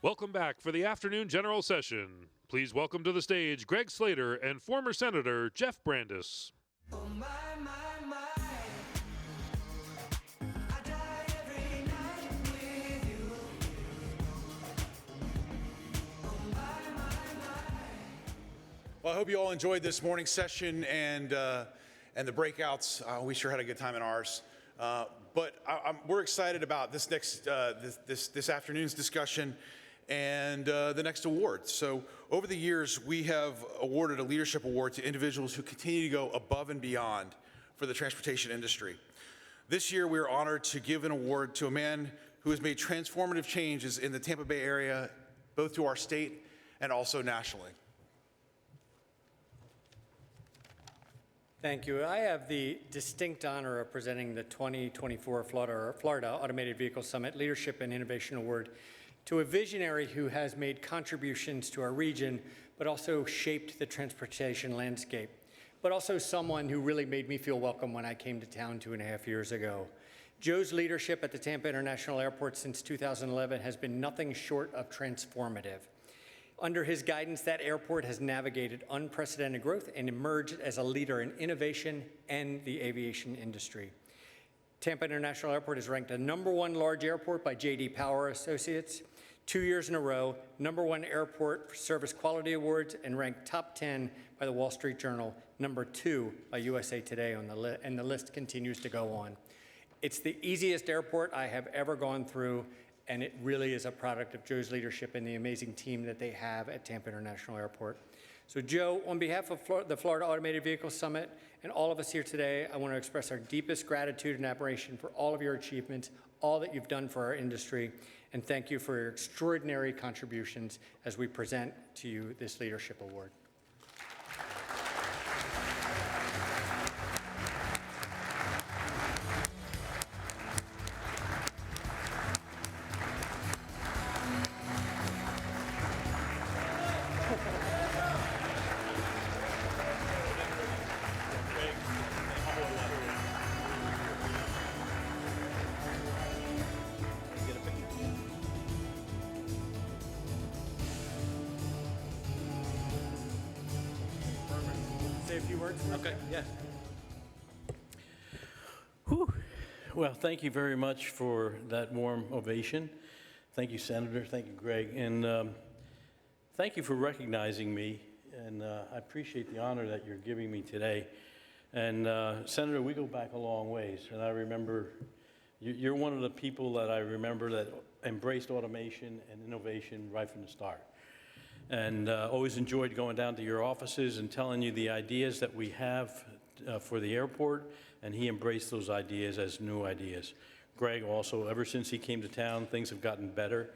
Welcome back for the afternoon general session. Please welcome to the stage Greg Slater and former Senator Jeff Brandes. Oh my, my, my. I die every night with you. Oh my, my, my. Well, I hope you all enjoyed this morning's session and the breakouts. We sure had a good time in ours. But we're excited about this next this afternoon's discussion and the next award. So over the years, we have awarded a leadership award to individuals who continue to go above and beyond for the transportation industry. This year, we are honored to give an award to a man who has made transformative changes in the Tampa Bay area, both to our state and also nationally. Thank you. I have the distinct honor of presenting the 2024 Florida Automated Vehicle Summit Leadership and Innovation Award to a visionary who has made contributions to our region, but also shaped the transportation landscape, but also someone who really made me feel welcome when I came to town 2.5 years ago. Joe's leadership at the Tampa International Airport since 2011 has been nothing short of transformative. Under his guidance, that airport has navigated unprecedented growth and emerged as a leader in innovation and the aviation industry. Tampa International Airport is ranked a #1 large airport by J.D. Power Associates, 2 years in a row, #1 airport for service quality awards, and ranked top 10 by the Wall Street Journal, #2 by USA Today and the list continues to go on. It's the easiest airport I have ever gone through, and it really is a product of Joe's leadership and the amazing team that they have at Tampa International Airport. So Joe, on behalf of the Florida Automated Vehicle Summit and all of us here today, I want to express our deepest gratitude and admiration for all of your achievements, all that you've done for our industry, and thank you for your extraordinary contributions as we present to you this Leadership Award. Say a few words. Okay, yeah. Whew. Well, thank you very much for that warm ovation. Thank you, Senator. Thank you, Greg. And thank you for recognizing me. And I appreciate the honor that you're giving me today. And Senator, we go back a long ways. And I remember, you're one of the people that I remember that embraced automation and innovation right from the start. And always enjoyed going down to your offices and telling you the ideas that we have for the airport, and he embraced those ideas as new ideas. Greg also, ever since he came to town, things have gotten better.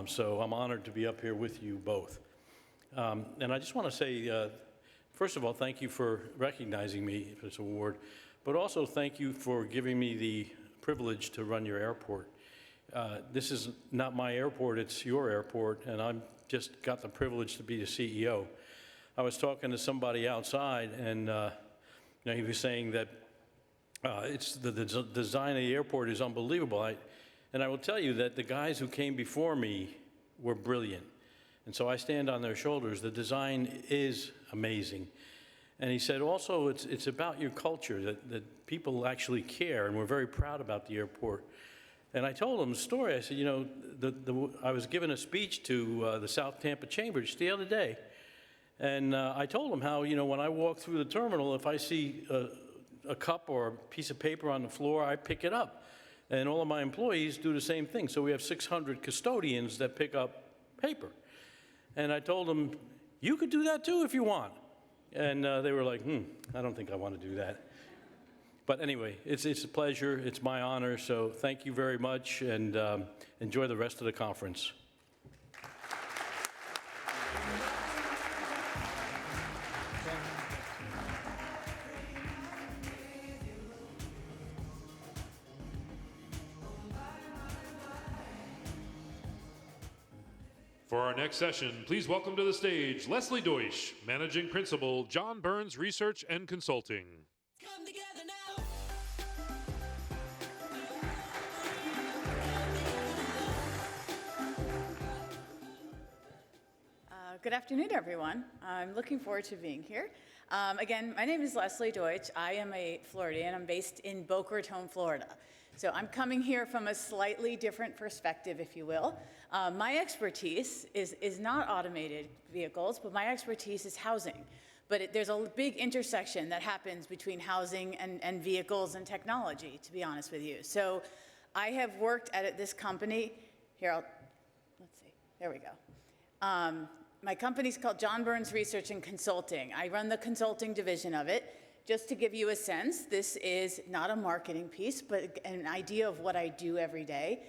So I'm honored to be up here with you both. And I just want to say, first of all, thank you for recognizing me for this award, but also thank you for giving me the privilege to run your airport. This is not my airport, it's your airport, and I'm just got the privilege to be the CEO. I was talking to somebody outside, and he was saying that the design of the airport is unbelievable. And I will tell you that the guys who came before me were brilliant. And so I stand on their shoulders. The design is amazing. And he said also it's about your culture, that people actually care, and we're very proud about the airport. And I told him the story. I said, I was giving a speech to the South Tampa Chamber just the other day. And I told him how, when I walk through the terminal, if I see a cup or a piece of paper on the floor, I pick it up. And all of my employees do the same thing. So we have 600 custodians that pick up paper. And I told them, you could do that too if you want. And they were like, I don't think I want to do that. But anyway, it's a pleasure. It's my honor. So thank you very much, and enjoy the rest of the conference. For our next session, please welcome to the stage Leslie Deutsch, Managing Principal, John Burns Research and Consulting. Come together now. Good afternoon, everyone. I'm looking forward to being here. Again, my name is Leslie Deutsch. I am a Floridian. I'm based in Boca Raton, Florida. So I'm coming here from a slightly different perspective, if you will. My expertise is not automated vehicles, but my expertise is housing. But there's a big intersection that happens between housing and vehicles and technology, to be honest with you. So I have worked at this company. Here, let's see. There we go. My company's called John Burns Research and Consulting. I run the consulting division of it. Just to give you a sense, this is not a marketing piece, but an idea of what I do every day.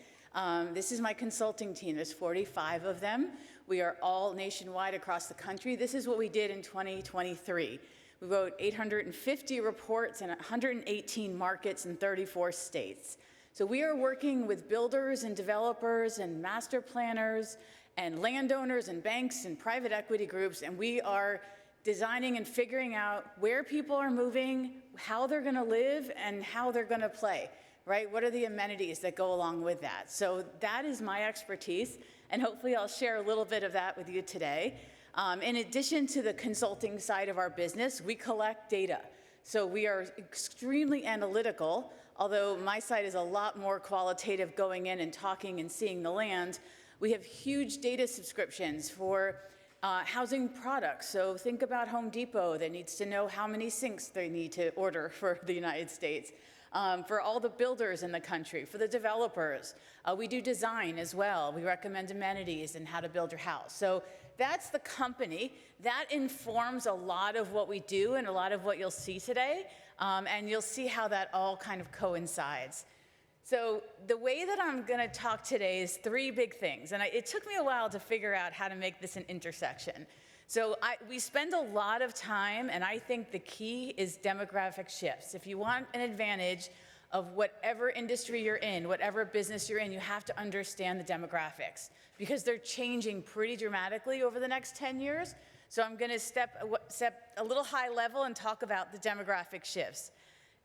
This is my consulting team. There's 45 of them. We are all nationwide across the country. This is what we did in 2023. We wrote 850 reports in 118 markets in 34 states. So we are working with builders and developers and master planners and landowners and banks and private equity groups, and we are designing and figuring out where people are moving, how they're gonna live, and how they're gonna play, right? What are the amenities that go along with that? So that is my expertise, and hopefully I'll share a little bit of that with you today. In addition to the consulting side of our business, we collect data. So we are extremely analytical, although my side is a lot more qualitative, going in and talking and seeing the land. We have huge data subscriptions for housing products. So think about Home Depot that needs to know how many sinks they need to order for the United States. For all the builders in the country, for the developers. We do design as well. We recommend amenities and how to build your house. So that's the company. That informs a lot of what we do and a lot of what you'll see today. And you'll see how that all kind of coincides. So the way that I'm going to talk today is three big things. And it took me a while to figure out how to make this an intersection. So we spend a lot of time, and I think the key is demographic shifts. If you want an advantage of whatever industry you're in, whatever business you're in, you have to understand the demographics because they're changing pretty dramatically over the next 10 years. So I'm going to step a little high level and talk about the demographic shifts.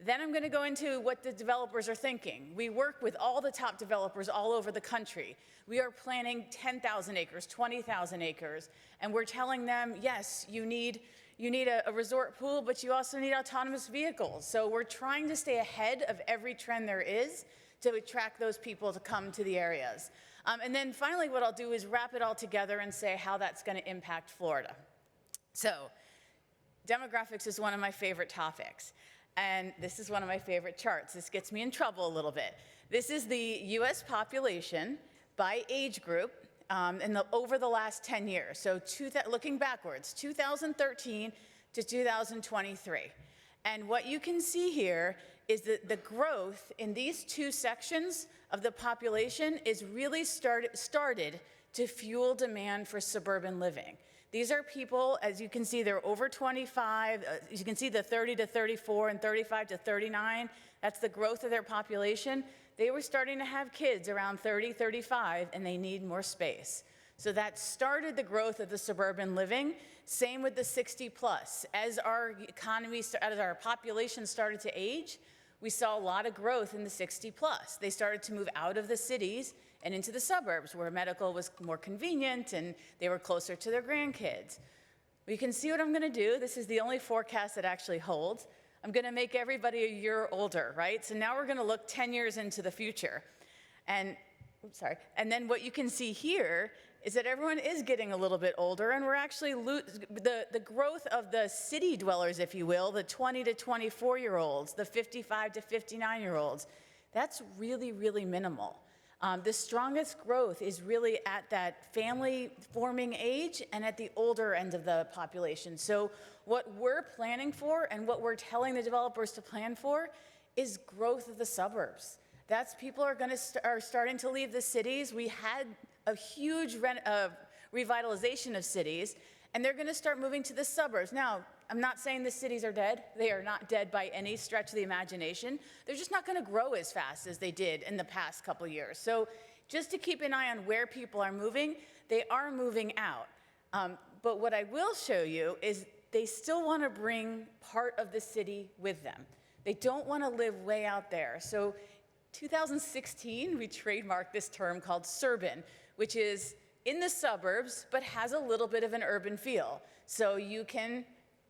Then I'm going to go into what the developers are thinking. We work with all the top developers all over the country. We are planning 10,000 acres, 20,000 acres, and we're telling them, yes, you need a resort pool, but you also need autonomous vehicles. So we're trying to stay ahead of every trend there is to attract those people to come to the areas. And then finally, what I'll do is wrap it all together and say how that's going to impact Florida. So demographics is one of my favorite topics. And this is one of my favorite charts. This gets me in trouble a little bit. This is the US population by age group over the last 10 years. So looking backwards, 2013 to 2023. And what you can see here is that the growth in these two sections of the population is really started to fuel demand for suburban living. These are people, as you can see, they're over 25. You can see the 30 to 34 and 35 to 39. That's the growth of their population. They were starting to have kids around 30, 35, and they need more space. So that started the growth of the suburban living. Same with the 60 plus. As our economy, as our population started to age, we saw a lot of growth in the 60 plus. They started to move out of the cities and into the suburbs where medical was more convenient and they were closer to their grandkids. You can see what I'm going to do. This is the only forecast that actually holds. I'm going to make everybody a year older, right? So now we're going to look 10 years into the future. And then what you can see here is that everyone is getting a little bit older, and we're actually the growth of the city dwellers, if you will, the 20 to 24-year-olds, the 55 to 59-year-olds, that's really, really minimal. The strongest growth is really at that family-forming age and at the older end of the population. So what we're planning for and what we're telling the developers to plan for is growth of the suburbs. That's people are starting to leave the cities. We had a huge revitalization of cities, and they're going to start moving to the suburbs. Now, I'm not saying the cities are dead. They are not dead by any stretch of the imagination. They're just not going to grow as fast as they did in the past couple years. So just to keep an eye on where people are moving, they are moving out. But what I will show you is they still want to bring part of the city with them. They don't want to live way out there. So 2016, we trademarked this term called surban, which is in the suburbs, but has a little bit of an urban feel. So you can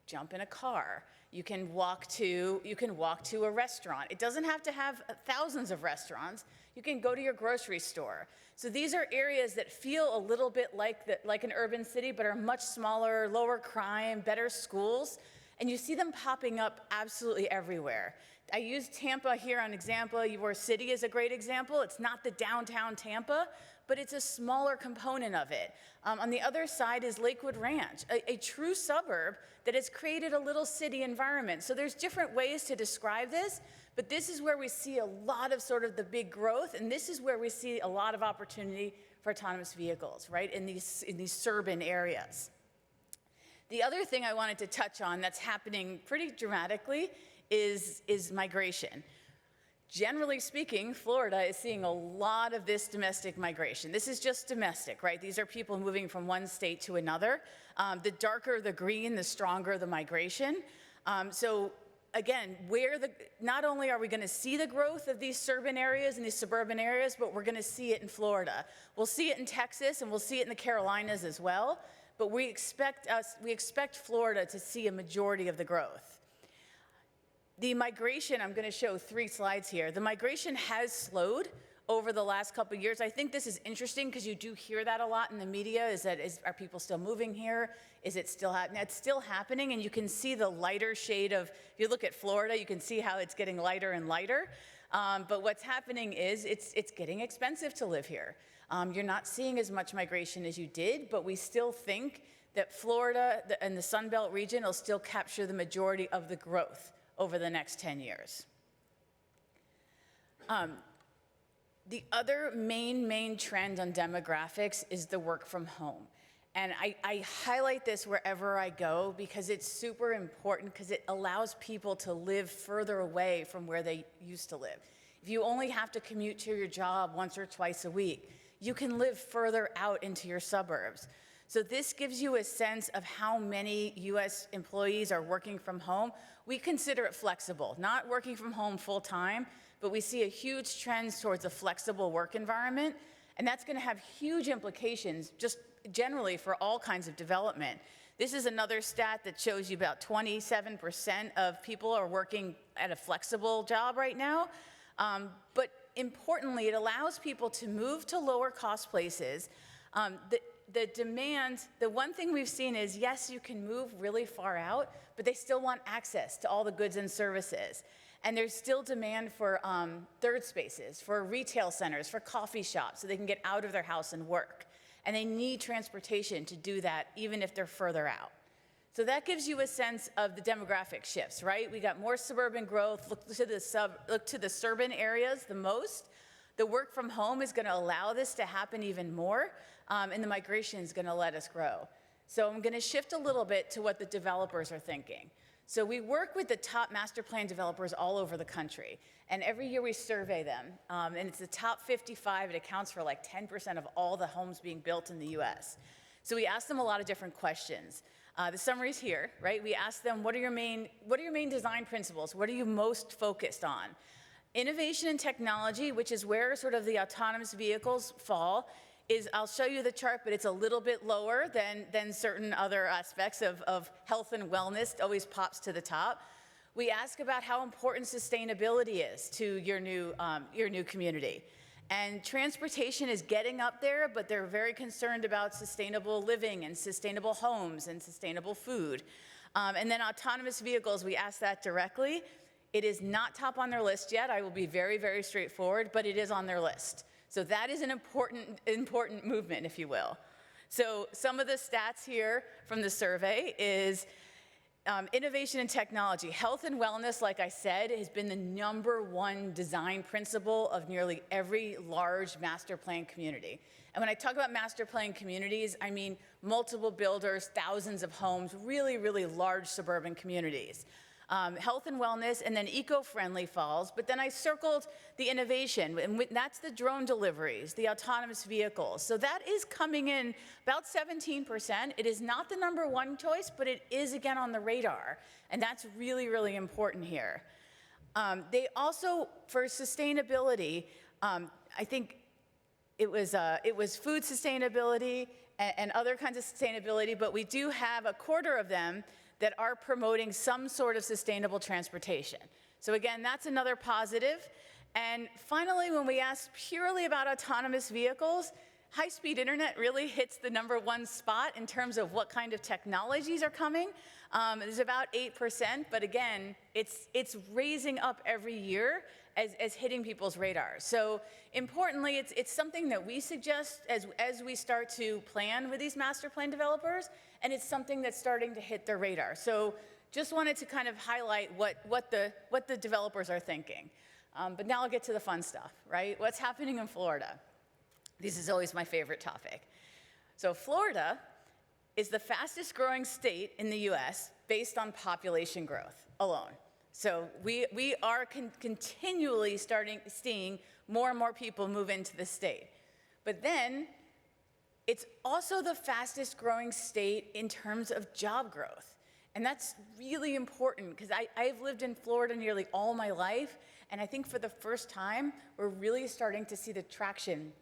jump in a car. You can walk to a restaurant. It doesn't have to have thousands of restaurants. You can go to your grocery store. So these are areas that feel a little bit like an urban city, but are much smaller, lower crime, better schools. And you see them popping up absolutely everywhere. I used Tampa here on example. Your city is a great example. It's not the downtown Tampa, but it's a smaller component of it. On the other side is Lakewood Ranch, a true suburb that has created a little city environment. So there's different ways to describe this, but this is where we see a lot of sort of the big growth, and this is where we see a lot of opportunity for autonomous vehicles, right, in these suburban areas. The other thing I wanted to touch on that's happening pretty dramatically is migration. Generally speaking, Florida is seeing a lot of this domestic migration. This is just domestic, right? These are people moving from one state to another. The darker the green, the stronger the migration. So again, not only are we going to see the growth of these suburban areas and these suburban areas, but we're going to see it in Florida. We'll see it in Texas, and we'll see it in the Carolinas as well. But we expect Florida to see a majority of the growth. The migration, I'm going to show 3 slides here. The migration has slowed over the last couple of years. I think this is interesting because you do hear that a lot in the media. Are people still moving here? Is it still happening? It's still happening, and you can see the lighter shade of, if you look at Florida, you can see how it's getting lighter and lighter. But what's happening is it's getting expensive to live here. You're not seeing as much migration as you did, but we still think that Florida and the Sun Belt region will still capture the majority of the growth over the next 10 years. The other main trend on demographics is the work from home. And I highlight this wherever I go because it's super important because it allows people to live further away from where they used to live. If you only have to commute to your job once or twice a week, you can live further out into your suburbs. So this gives you a sense of how many US employees are working from home. We consider it flexible, not working from home full time, but we see a huge trend towards a flexible work environment, and that's going to have huge implications just generally for all kinds of development. This is another stat that shows you about 27% of people are working at a flexible job right now, but importantly, it allows people to move to lower cost places. The demand, the one thing we've seen is, yes, you can move really far out, but they still want access to all the goods and services. And there's still demand for third spaces, for retail centers, for coffee shops, so they can get out of their house and work. And they need transportation to do that, even if they're further out. So that gives you a sense of the demographic shifts, right? We got more suburban growth, look to the suburban areas the most. The work from home is going to allow this to happen even more, and the migration is going to let us grow. So I'm going to shift a little bit to what the developers are thinking. So we work with the top master plan developers all over the country, and every year we survey them, and it's the top 55. It accounts for like 10% of all the homes being built in the US. So we ask them a lot of different questions. The summary's here, right? We ask them, what are your main design principles? What are you most focused on? Innovation and technology, which is where sort of the autonomous vehicles fall, is, I'll show you the chart, but it's a little bit lower than certain other aspects of health and wellness. It always pops to the top. We ask about how important sustainability is to your new community. And transportation is getting up there, but they're very concerned about sustainable living and sustainable homes and sustainable food. And then autonomous vehicles, we ask that directly. It is not top on their list yet. I will be very, very straightforward, but it is on their list. So that is an important movement, if you will. So some of the stats here from the survey is innovation and technology. Health and wellness, like I said, has been the #1 design principle of nearly every large master plan community. And when I talk about master plan communities, I mean multiple builders, thousands of homes, really, really large suburban communities. Health and wellness, and then eco-friendly falls, but then I circled the innovation, and that's the drone deliveries, the autonomous vehicles. So that is coming in about 17%. It is not the #1 choice, but it is again on the radar, and that's really, really important here. They also, for sustainability, I think it was food sustainability and other kinds of sustainability, but we do have a quarter of them that are promoting some sort of sustainable transportation. So again, that's another positive. And finally, when we ask purely about autonomous vehicles, high-speed internet really hits the #1 spot in terms of what kind of technologies are coming. There's about 8%, but again, it's raising up every year as hitting people's radars. So importantly, it's something that we suggest as we start to plan with these master plan developers, and it's something that's starting to hit their radar. So just wanted to kind of highlight what the developers are thinking. But now I'll get to the fun stuff, right? What's happening in Florida? This is always my favorite topic. So Florida is the fastest growing state in the US based on population growth alone. So we are continually seeing more and more people move into the state. But then it's also the fastest growing state in terms of job growth. And that's really important because I've lived in Florida nearly all my life. And I think for the first time, we're really starting to see the traction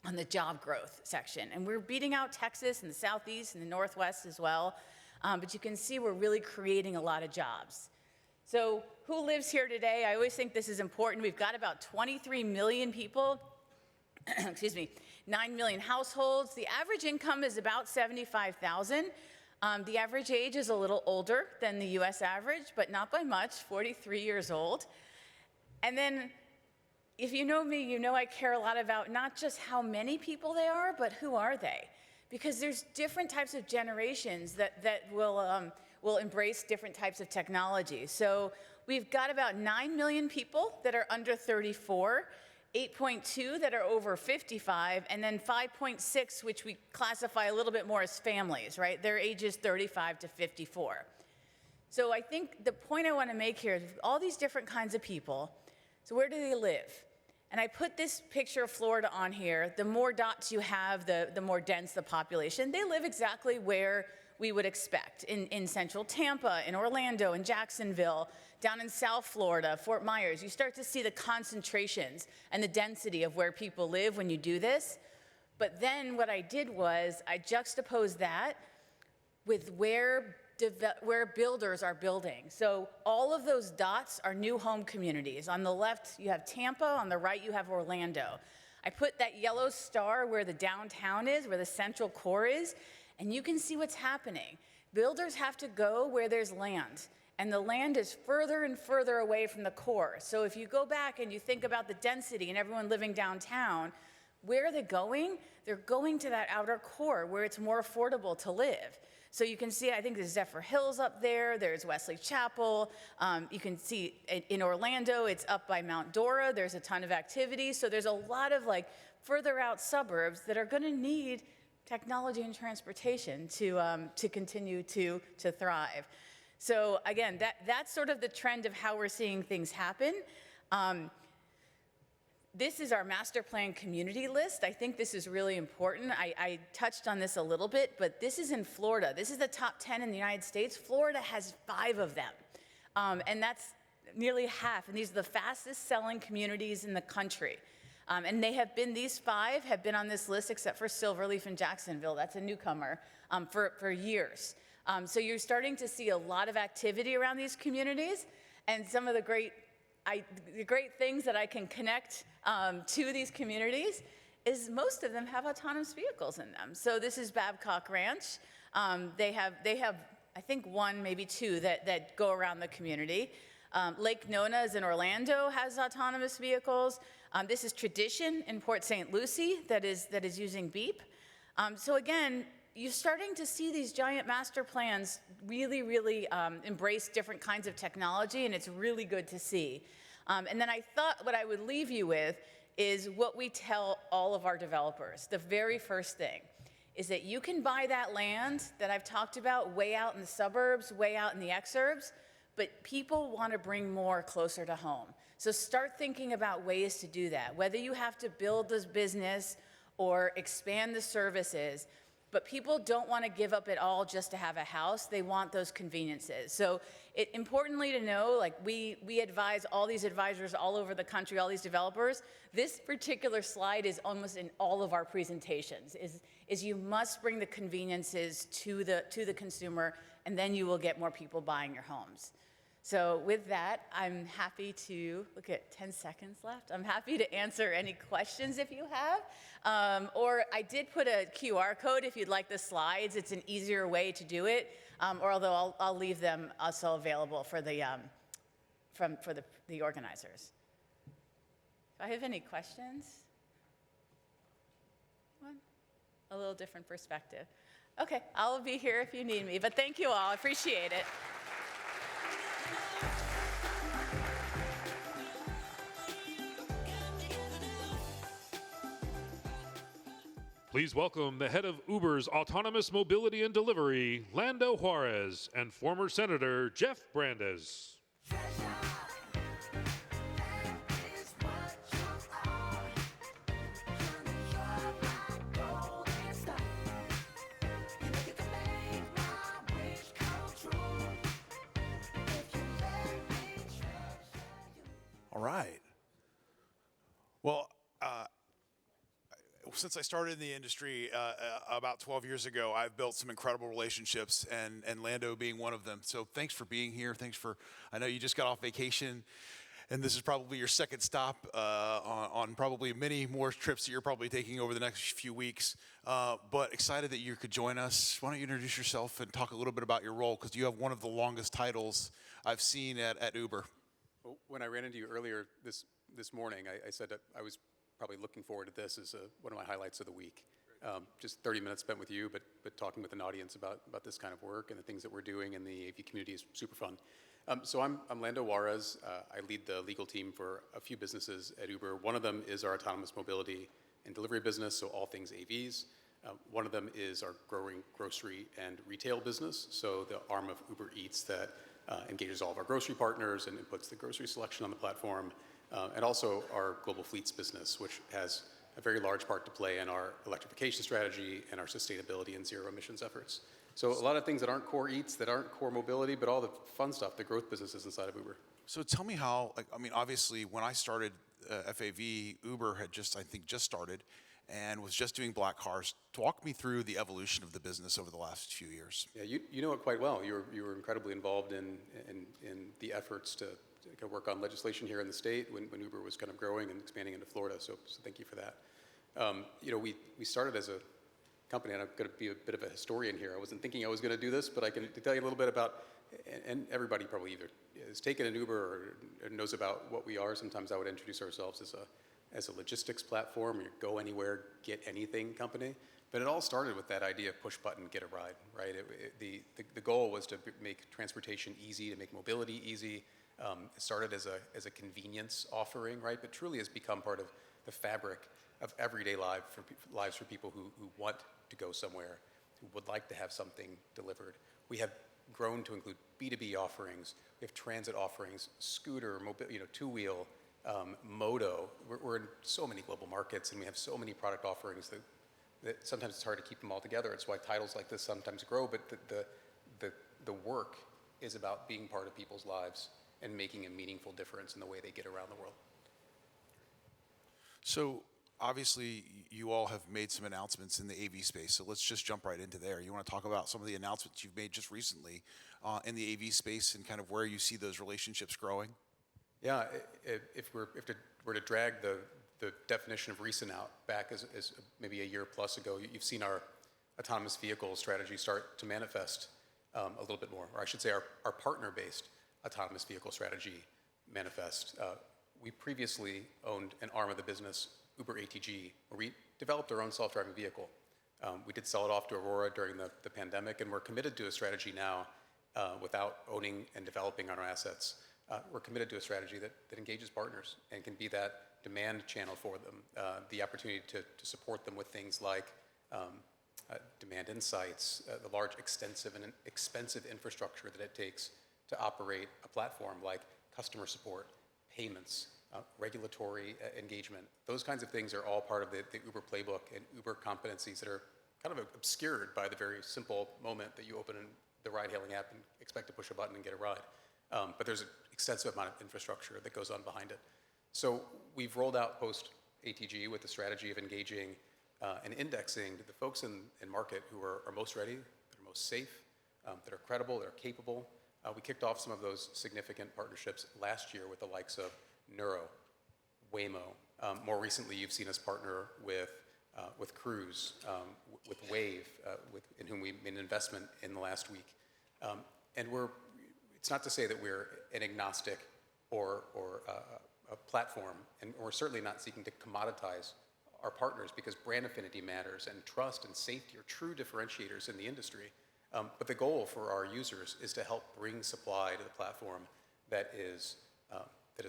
on the job growth section. And we're beating out Texas and the Southeast and the Northwest as well. But you can see we're really creating a lot of jobs. So who lives here today? I always think this is important. We've got about 23 million people, excuse me, 9 million households. The average income is about $75,000. The average age is a little older than the US average, but not by much, 43 years old. And then if you know me, you know I care a lot about not just how many people they are, but who are they? Because there's different types of generations that will embrace different types of technology. So we've got about 9 million people that are under 34, 8.2 that are over 55, and then 5.6, which we classify a little bit more as families, right? Their ages 35 to 54. So I think the point I want to make here is all these different kinds of people, so where do they live? And I put this picture of Florida on here. The more dots you have, the more dense the population. They live exactly where we would expect, in central Tampa, in Orlando, in Jacksonville, down in South Florida, Fort Myers. You start to see the concentrations and the density of where people live when you do this. But then what I did was I juxtaposed that with where builders are building. So all of those dots are new home communities. On the left, you have Tampa. On the right, you have Orlando. I put that yellow star where the downtown is, where the central core is, and you can see what's happening. Builders have to go where there's land, and the land is further and further away from the core. So if you go back and you think about the density and everyone living downtown, where are they going? They're going to that outer core where it's more affordable to live. So you can see, I think there's Zephyr Hills up there, there's Wesley Chapel. You can see in Orlando, it's up by Mount Dora. There's a ton of activity. So there's a lot of like further out suburbs that are gonna need technology and transportation to continue to thrive. So again, that's sort of the trend of how we're seeing things happen. This is our master plan community list. I think this is really important. I touched on this a little bit, but this is in Florida. This is the top 10 in the United States. Florida has 5 of them, and that's nearly half. And these are the fastest selling communities in the country. And these 5 have been on this list except for Silverleaf and Jacksonville. That's a newcomer for years. So you're starting to see a lot of activity around these communities, and some of the great things that I can connect to these communities is most of them have autonomous vehicles in them. So this is Babcock Ranch. They have I think 1, maybe 2 that go around the community. Lake Nona is in Orlando, has autonomous vehicles. This is Tradition in Port St. Lucie that is using Beep. So again, you're starting to see these giant master plans really embrace different kinds of technology, and it's really good to see. And then I thought what I would leave you with is what we tell all of our developers. The very first thing is that you can buy that land that I've talked about way out in the suburbs, way out in the exurbs, but people want to bring more closer to home. So start thinking about ways to do that, whether you have to build this business or expand the services. but people don't want to give up it all just to have a house. They want those conveniences. So importantly to know, like we advise all these advisors all over the country, all these developers, this particular slide is almost in all of our presentations, is you must bring the conveniences to the consumer, and then you will get more people buying your homes. So with that, I'm happy to, look at 10 seconds left. I'm happy to answer any questions if you have. Or I did put a QR code if you'd like the slides. It's an easier way to do it. Or although I'll leave them also available for the, the organizers. Do I have any questions? One? A little different perspective. Okay, I'll be here if you need me, but thank you all, I appreciate it. Please welcome the head of Uber's Autonomous Mobility and Delivery, Lando Juarez, and former Senator Jeff Brandes. All right. Well, since I started in the industry about 12 years ago, I've built some incredible relationships, and Lando being one of them. So thanks for being here. Thanks for, I know you just got off vacation, and this is probably your second stop on probably many more trips that you're probably taking over the next few weeks. But excited that you could join us. Why don't you introduce yourself and talk a little bit about your role, because you have one of the longest titles I've seen at Uber. Well, when I ran into you earlier this morning, I said that I was probably looking forward to this as one of my highlights of the week. Just 30 minutes spent with you, but talking with an audience about this kind of work and the things that we're doing in the AV community is super fun. So I'm Lando Juarez. I lead the legal team for a few businesses at Uber. One of them is our autonomous mobility and delivery business, so all things AVs. One of them is our growing grocery and retail business, so the arm of Uber Eats that engages all of our grocery partners and puts the grocery selection on the platform. And also our global fleets business, which has a very large part to play in our electrification strategy and our sustainability and zero emissions efforts. So a lot of things that aren't core Eats, that aren't core mobility, but all the fun stuff, the growth businesses inside of Uber. So tell me how, obviously when I started FAV, Uber had just started and was just doing black cars. Walk me through the evolution of the business over the last few years. Yeah, you know it quite well. You were incredibly involved in the efforts to work on legislation here in the state when Uber was kind of growing and expanding into Florida. So thank you for that. We started as a company, and I'm going to be a bit of a historian here. I wasn't thinking I was going to do this, but I can tell you a little bit about, and everybody probably either has taken an Uber or knows about what we are. Sometimes I would introduce ourselves as a logistics platform, or go anywhere, get anything company. But it all started with that idea of push button, get a ride, right? The goal was to make transportation easy, to make mobility easy. It started as a convenience offering, right? But truly has become part of the fabric of everyday lives for people who want to go somewhere, who would like to have something delivered. We have grown to include B2B offerings. We have transit offerings, scooter, two-wheel, moto. We're in so many global markets, and we have so many product offerings that sometimes it's hard to keep them all together. It's why titles like this sometimes grow, but the work is about being part of people's lives and making a meaningful difference in the way they get around the world. So obviously you all have made some announcements in the AV space, so let's just jump right into there. You want to talk about some of the announcements you've made just recently in the AV space and kind of where you see those relationships growing? Yeah, if we're to drag the definition of recent out back as maybe a year plus ago, you've seen our autonomous vehicle strategy start to manifest a little bit more, or I should say our partner-based autonomous vehicle strategy manifest. We previously owned an arm of the business, Uber ATG, where we developed our own self-driving vehicle. We did sell it off to Aurora during the pandemic, and we're committed to a strategy now without owning and developing our own assets. We're committed to a strategy that engages partners and can be that demand channel for them, the opportunity to support them with things like demand insights, the large, extensive, and expensive infrastructure that it takes to operate a platform like customer support, payments, regulatory engagement. Those kinds of things are all part of the Uber playbook and Uber competencies that are kind of obscured by the very simple moment that you open the ride-hailing app and expect to push a button and get a ride. But there's an extensive amount of infrastructure that goes on behind it. So we've rolled out post-ATG with the strategy of engaging and indexing the folks in market who are most ready, that are most safe, that are credible, that are capable. We kicked off some of those significant partnerships last year with the likes of Neuro, Waymo. More recently, you've seen us partner with Cruise, with Wave, in whom we made an investment in the last week. And it's not to say that we're an agnostic or a platform, and we're certainly not seeking to commoditize our partners, because brand affinity matters and trust and safety are true differentiators in the industry. But the goal for our users is to help bring supply to the platform that is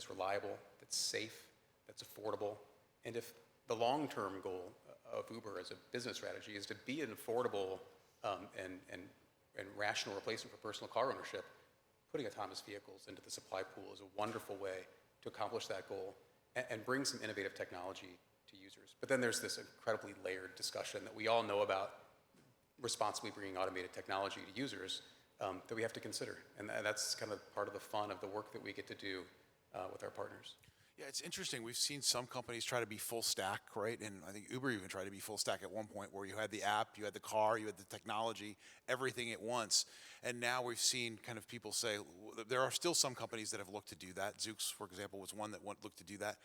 reliable, that's safe, that's affordable. And if the long-term goal of Uber as a business strategy is to be an affordable and rational replacement for personal car ownership, putting autonomous vehicles into the supply pool is a wonderful way to accomplish that goal and bring some innovative technology to users. But then there's this incredibly layered discussion that we all know about responsibly bringing automated technology to users that we have to consider. And that's kind of part of the fun of the work that we get to do with our partners. Yeah, it's interesting. We've seen some companies try to be full stack, right? And I think Uber even tried to be full stack at one point, where you had the app, you had the car, you had the technology, everything at once. And now we've seen kind of people say, there are still some companies that have looked to do that. Zoox, for example, was one that looked to do that.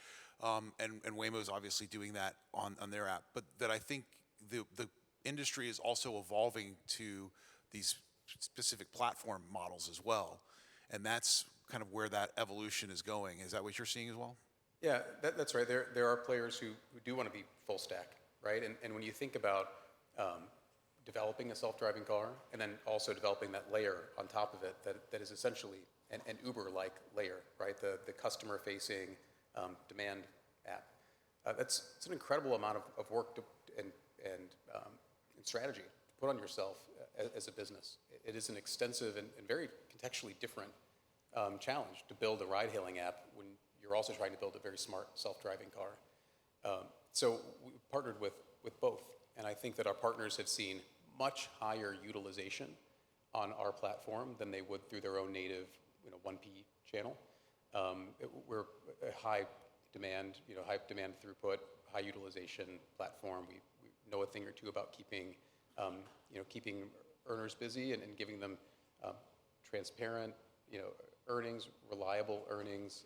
And Waymo's obviously doing that on their app. But that I think the industry is also evolving to these specific platform models as well. And that's kind of where that evolution is going. Is that what you're seeing as well? Yeah, that's right. There are players who do want to be full stack, right? And when you think about developing a self-driving car and then also developing that layer on top of it that is essentially an Uber-like layer, right? The customer-facing demand app. It's an incredible amount of work and strategy to put on yourself as a business. It is an extensive and very contextually different challenge to build a ride-hailing app when you're also trying to build a very smart self-driving car. So we partnered with both, and I think that our partners have seen much higher utilization on our platform than they would through their own native 1P channel. We're a high demand throughput, high utilization platform. We know a thing or two about keeping earners busy and giving them transparent earnings, reliable earnings,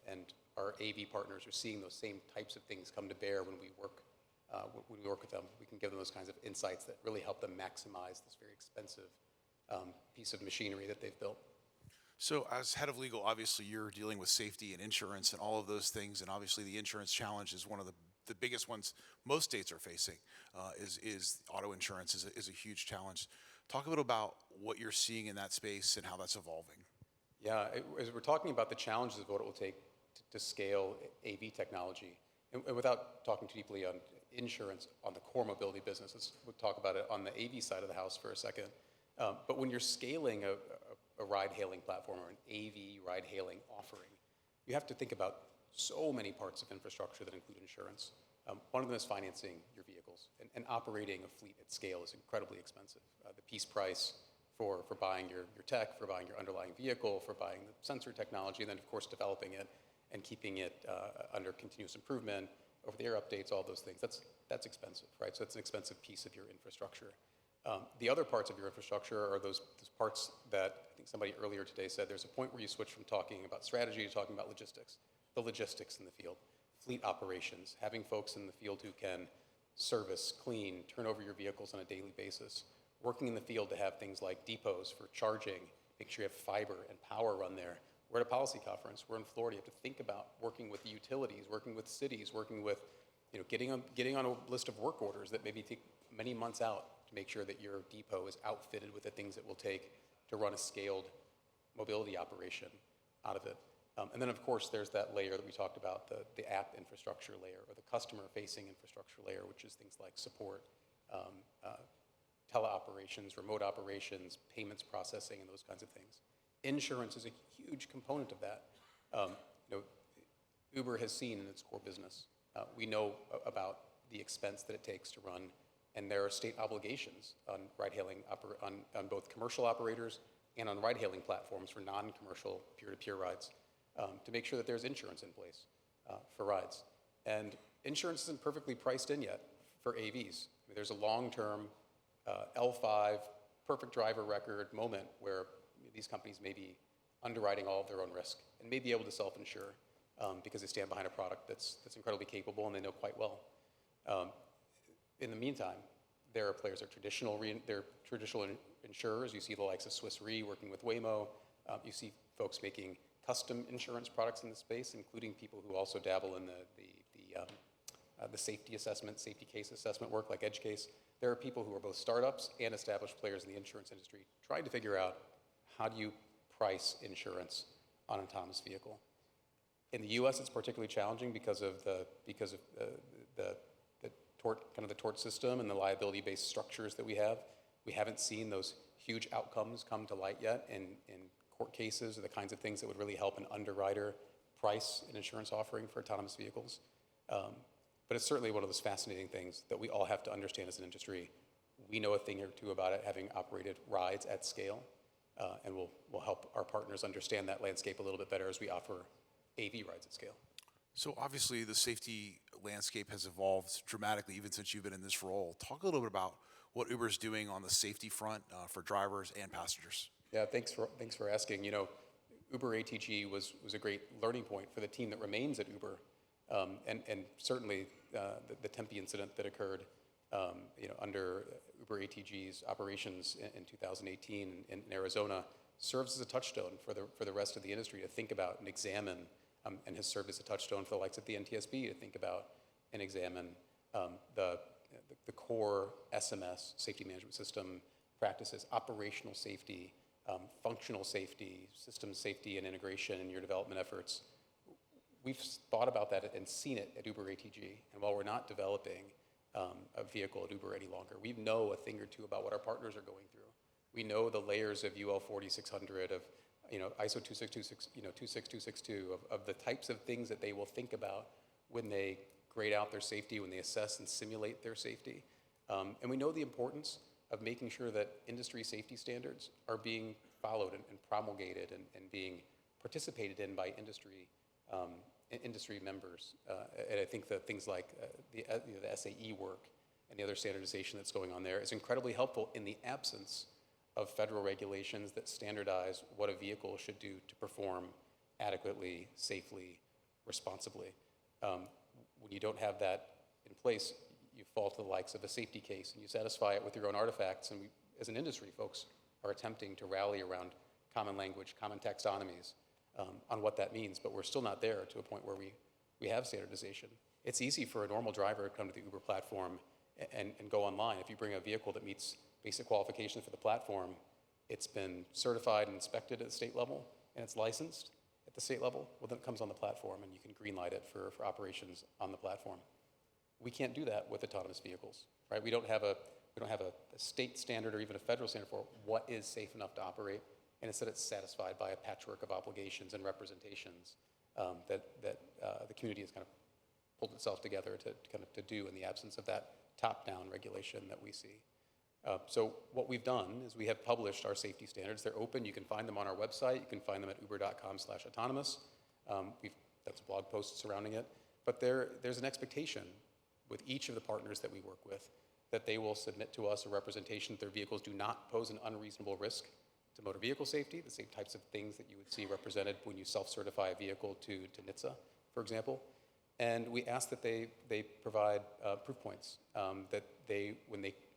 and our AV partners are seeing those same types of things come to bear when we work with them. We can give them those kinds of insights that really help them maximize this very expensive piece of machinery that they've built. So as head of legal, obviously you're dealing with safety and insurance and all of those things, and obviously the insurance challenge is one of the biggest ones most states are facing. Is auto insurance is a huge challenge. Talk a little about what you're seeing in that space and how that's evolving. Yeah, as we're talking about the challenges of what it will take to scale AV technology, and without talking too deeply on insurance on the core mobility business, we'll talk about it on the AV side of the house for a second. But when you're scaling a ride-hailing platform or an AV ride-hailing offering, you have to think about so many parts of infrastructure that include insurance. One of them is financing your vehicles, and operating a fleet at scale is incredibly expensive. The piece price for buying your tech, for buying your underlying vehicle, for buying the sensor technology, and then of course developing it and keeping it under continuous improvement, over-the-air updates, all those things. That's expensive, right? So it's an expensive piece of your infrastructure. The other parts of your infrastructure are those parts that I think somebody earlier today said there's a point where you switch from talking about strategy to talking about logistics. The logistics in the field, fleet operations, having folks in the field who can service, clean, turn over your vehicles on a daily basis, working in the field to have things like depots for charging, make sure you have fiber and power run there. We're at a policy conference. We're in Florida. You have to think about working with the utilities, working with cities, working with, getting on a list of work orders that maybe take many months out to make sure that your depot is outfitted with the things it will take to run a scaled mobility operation out of it. And then, of course, there's that layer that we talked about, the app infrastructure layer or the customer-facing infrastructure layer, which is things like support, teleoperations, remote operations, payments processing, and those kinds of things. Insurance is a huge component of that. Uber has seen in its core business. We know about the expense that it takes to run And there are state obligations on ride-hailing, on both commercial operators and on ride-hailing platforms for non-commercial peer-to-peer rides to make sure that there's insurance in place for rides. And insurance isn't perfectly priced in yet for AVs. I mean, there's a long-term L5 perfect driver record moment where these companies may be underwriting all of their own risk and may be able to self-insure because they stand behind a product that's incredibly capable and they know quite well. In the meantime, there are players that are traditional insurers. You see the likes of Swiss Re working with Waymo. You see folks making custom insurance products in the space, including people who also dabble in the safety assessment, safety case assessment work like Edge Case. There are people who are both startups and established players in the insurance industry trying to figure out how do you price insurance on an autonomous vehicle. In the U.S., it's particularly challenging because of the tort system and the liability-based structures that we have. We haven't seen those huge outcomes come to light yet in court cases or the kinds of things that would really help an underwriter price an insurance offering for autonomous vehicles. But it's certainly one of those fascinating things that we all have to understand as an industry. We know a thing or two about it, having operated rides at scale, and we'll help our partners understand that landscape a little bit better as we offer AV rides at scale. So obviously the safety landscape has evolved dramatically even since you've been in this role. Talk a little bit about what Uber's doing on the safety front for drivers and passengers. Yeah, thanks for asking. You know, Uber ATG was a great learning point for the team that remains at Uber, and certainly the Tempe incident that occurred, under Uber ATG's operations in 2018 in Arizona serves as a touchstone for the rest of the industry to think about and examine, and has served as a touchstone for the likes of the NTSB to think about and examine the core SMS safety management system practices, operational safety, functional safety, system safety and integration in your development efforts. We've thought about that and seen it at Uber ATG. And while we're not developing a vehicle at Uber any longer, we know a thing or two about what our partners are going through. We know the layers of UL 4600, of ISO 26262, 26262, of the types of things that they will think about when they grade out their safety, when they assess and simulate their safety. And we know the importance of making sure that industry safety standards are being followed and promulgated and being participated in by industry members. And I think that things like the SAE work and the other standardization that's going on there is incredibly helpful in the absence of federal regulations that standardize what a vehicle should do to perform adequately, safely, responsibly. When you don't have that in place, you fall to the likes of a safety case and you satisfy it with your own artifacts. And we, as an industry, folks are attempting to rally around common language, common taxonomies on what that means, but we're still not there to a point where we have standardization. It's easy for a normal driver to come to the Uber platform and go online. If you bring a vehicle that meets basic qualifications for the platform, it's been certified and inspected at the state level, and it's licensed at the state level, well, then it comes on the platform and you can greenlight it for operations on the platform. We can't do that with autonomous vehicles, right? We don't have a state standard or even a federal standard for what is safe enough to operate, and instead it's satisfied by a patchwork of obligations and representations that the community has kind of pulled itself together to do in the absence of that top-down regulation that we see. So what we've done is we have published our safety standards. They're open. You can find them on our website. You can find them at uber.com/autonomous. We've done some blog posts surrounding it. But there's an expectation with each of the partners that we work with that they will submit to us a representation that their vehicles do not pose an unreasonable risk to motor vehicle safety, the same types of things that you would see represented when you self-certify a vehicle to NHTSA, for example. And we ask that they provide proof points that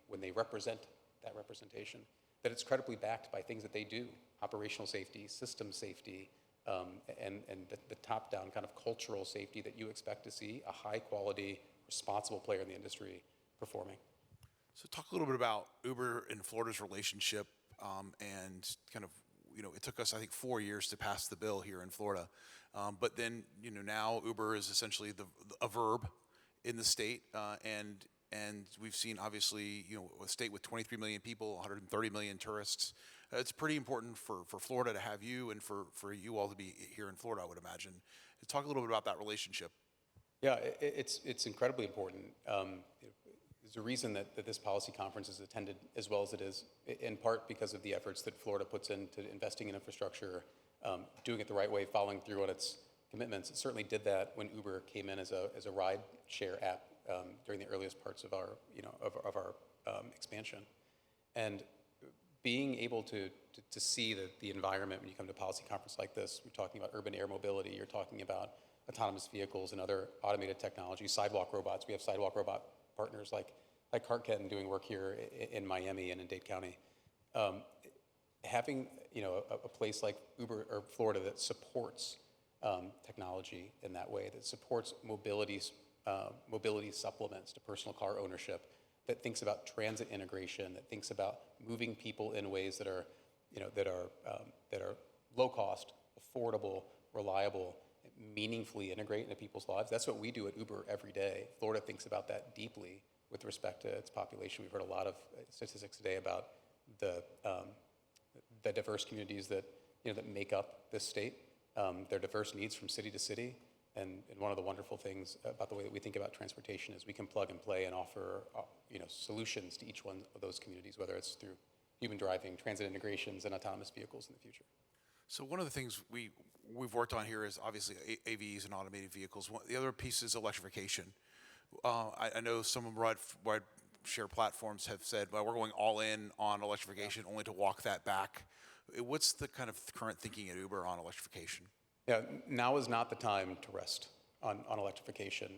when they represent that representation, that it's credibly backed by things that they do, operational safety, system safety, and the top-down kind of cultural safety that you expect to see a high-quality, responsible player in the industry performing. So talk a little bit about Uber and Florida's relationship, and kind of, it took us, I think, 4 years to pass the bill here in Florida. But then, now Uber is essentially a verb in the state, and we've seen, obviously, a state with 23 million people, 130 million tourists. It's pretty important for Florida to have you and for you all to be here in Florida, I would imagine. Talk a little bit about that relationship. Yeah, it's incredibly important. there's a reason that this policy conference is attended as well as it is, in part because of the efforts that Florida puts into investing in infrastructure, doing it the right way, following through on its commitments. It certainly did that when Uber came in as a ride share app during the earliest parts of our, of our expansion. And being able to see the environment when you come to a policy conference like this, we're talking about urban air mobility, you're talking about autonomous vehicles and other automated technology, sidewalk robots. We have sidewalk robot partners like CartKen doing work here in Miami and in Dade County. Having a place like Uber or Florida that supports technology in that way, that supports mobility supplements to personal car ownership, that thinks about transit integration, that thinks about moving people in ways that are, that are low cost, affordable, reliable, meaningfully integrate into people's lives. That's what we do at Uber every day. Florida thinks about that deeply with respect to its population. We've heard a lot of statistics today about the diverse communities that that make up this state, their diverse needs from city to city. And one of the wonderful things about the way that we think about transportation is we can plug and play and offer solutions to each one of those communities, whether it's through human driving, transit integrations, and autonomous vehicles in the future. So one of the things we've worked on here is obviously AVs and automated vehicles. The other piece is electrification. I know some of ride share platforms have said, well, we're going all in on electrification, only to walk that back. What's the kind of current thinking at Uber on electrification? Yeah, now is not the time to rest on electrification.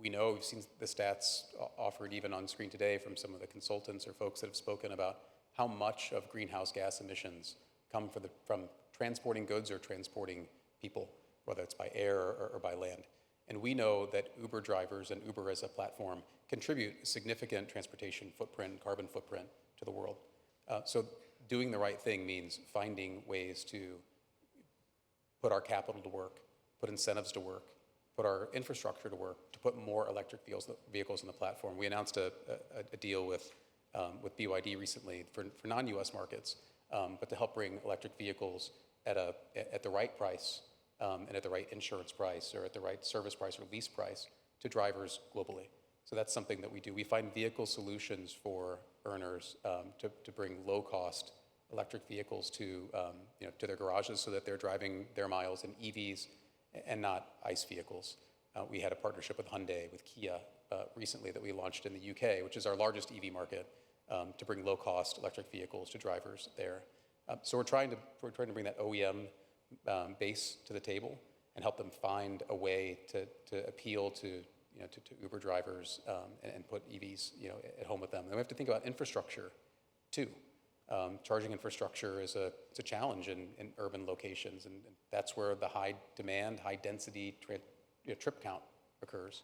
We know, we've seen the stats offered even on screen today from some of the consultants or folks that have spoken about how much of greenhouse gas emissions come from transporting goods or transporting people, whether it's by air or by land. And we know that Uber drivers and Uber as a platform contribute a significant transportation footprint, carbon footprint to the world. So doing the right thing means finding ways to put our capital to work, put incentives to work, put our infrastructure to work, to put more electric vehicles on the platform. We announced a deal with BYD recently for non-US markets, but to help bring electric vehicles at the right price and at the right insurance price or at the right service price or lease price to drivers globally. So that's something that we do. We find vehicle solutions for earners to bring low-cost electric vehicles to their garages so that they're driving their miles in EVs and not ICE vehicles. We had a partnership with Hyundai, with Kia recently that we launched in the UK, which is our largest EV market, to bring low-cost electric vehicles to drivers there. So we're trying to bring that OEM base to the table and help them find a way to appeal to Uber drivers and put EVs at home with them. And we have to think about infrastructure too. Charging infrastructure is a challenge in urban locations, and that's where the high demand, high density trip count occurs.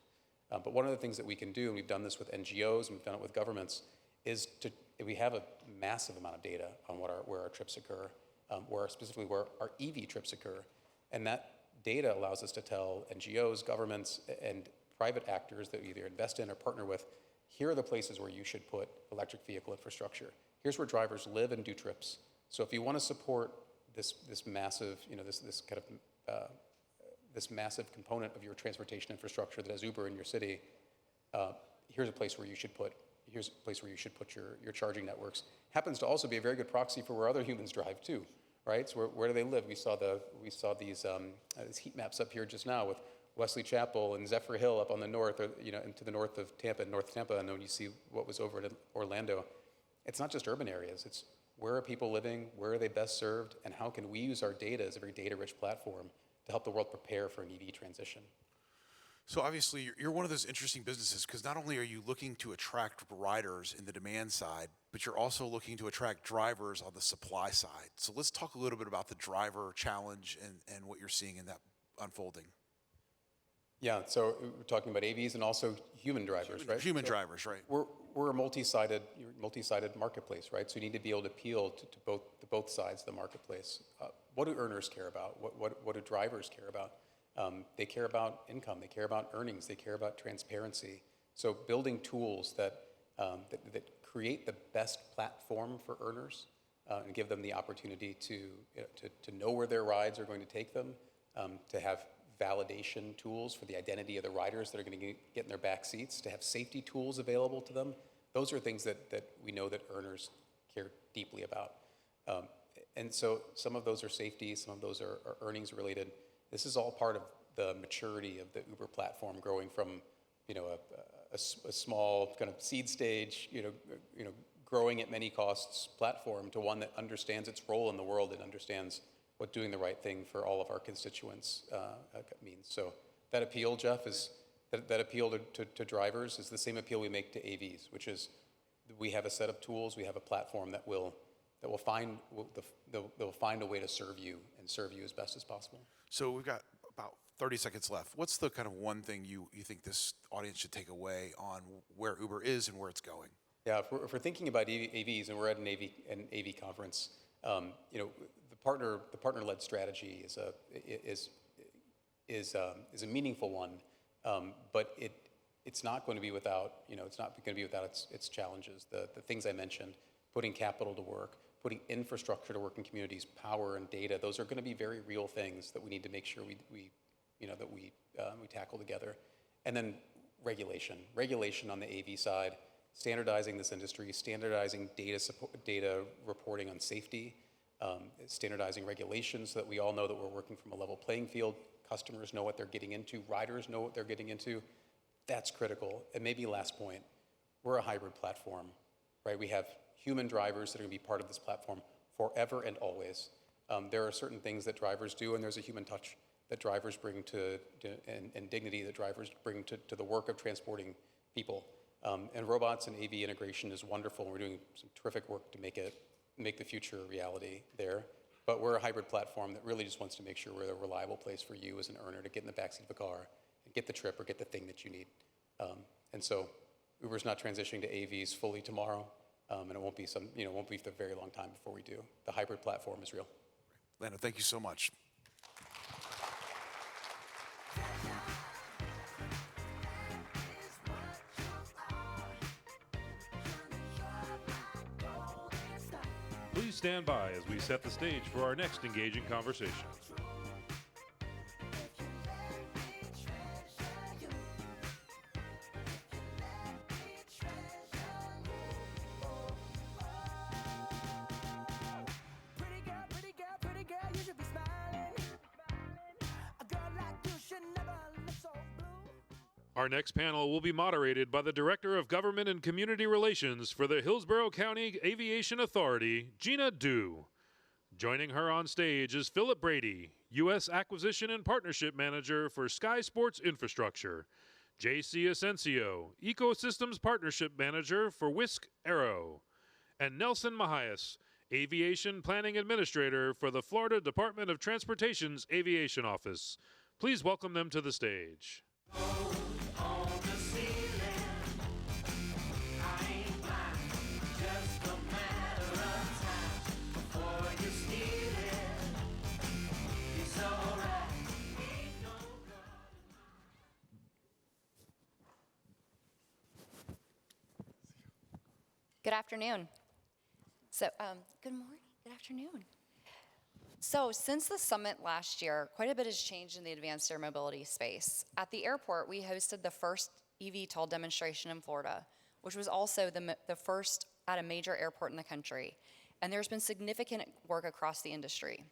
But one of the things that we can do, and we've done this with NGOs and we've done it with governments, is we have a massive amount of data on where our trips occur, specifically where our EV trips occur. And that data allows us to tell NGOs, governments, and private actors that we either invest in or partner with, here are the places where you should put electric vehicle infrastructure. Here's where drivers live and do trips. So if you want to support this massive, this massive component of your transportation infrastructure that has Uber in your city, here's a place where you should put your charging networks. Happens to also be a very good proxy for where other humans drive too, right? So where do they live? We saw these heat maps up here just now with Wesley Chapel and Zephyr Hill up on the north, or and to the north of Tampa, North Tampa, and then when you see what was over in Orlando, it's not just urban areas. It's where are people living, where are they best served, and how can we use our data as a very data-rich platform to help the world prepare for an EV transition? So obviously, you're one of those interesting businesses because not only are you looking to attract riders in the demand side, but you're also looking to attract drivers on the supply side. So let's talk a little bit about the driver challenge and what you're seeing in that unfolding. Yeah, so we're talking about AVs and also human drivers, right? Human drivers, right. We're a multi-sided marketplace, right? So you need to be able to appeal to both sides of the marketplace. What do earners care about? What do drivers care about? They care about income, they care about earnings, they care about transparency. So building tools that create the best platform for earners and give them the opportunity to know where their rides are going to take them, to have validation tools for the identity of the riders that are going to get in their back seats, to have safety tools available to them. Those are things that we know that earners care deeply about. And so some of those are safety, some of those are earnings related. This is all part of the maturity of the Uber platform, growing from a small kind of seed stage, growing at many costs platform to one that understands its role in the world and understands what doing the right thing for all of our constituents means. So that appeal, Jeff, is that appeal to drivers is the same appeal we make to AVs, which is we have a set of tools, we have a platform that will find a way to serve you and serve you as best as possible. So we've got about 30 seconds left. What's the kind of one thing you think this audience should take away on where Uber is and where it's going? Yeah, if we're thinking about AVs, and we're at an AV conference, the partner-led strategy is a meaningful one, but it's not going to be without its challenges. The things I mentioned, putting capital to work, putting infrastructure to work in communities, power and data, those are going to be very real things that we need to make sure we tackle together. And then regulation on the AV side, standardizing this industry, standardizing data reporting on safety, standardizing regulations so that we all know that we're working from a level playing field. Customers know what they're getting into, riders know what they're getting into. That's critical. And maybe last point, we're a hybrid platform, right? We have human drivers that are going to be part of this platform forever and always. There are certain things that drivers do, and there's a human touch that drivers bring and dignity that drivers bring to the work of transporting people. And robots and AV integration is wonderful. We're doing some terrific work to make the future a reality there. But we're a hybrid platform that really just wants to make sure we're a reliable place for you as an earner to get in the backseat of a car and get the trip or get the thing that you need. And so Uber's not transitioning to AVs fully tomorrow, and it won't be for a very long time before we do. The hybrid platform is real. Lando, thank you so much. Please stand by as we set the stage for our next engaging conversation. Pretty girl, you should be smiling. A girl like you should never look so blue. Our next panel will be moderated by the Director of Government and Community Relations for the Hillsborough County Aviation Authority, Gina Du. Joining her on stage is Philip Brady, U.S. Acquisition and Partnership Manager for Sky Sports Infrastructure, J.C. Asensio, Ecosystems Partnership Manager for Whisk Aero, and Nelson Mahias, Aviation Planning Administrator for the Florida Department of Transportation's Aviation Office. Please welcome them to the stage. Good afternoon. Good morning, good afternoon. So since the summit last year, quite a bit has changed in the advanced air mobility space. At the airport, we hosted the first eVTOL demonstration in Florida, which was also the first at a major airport in the country. And there's been significant work across the industry.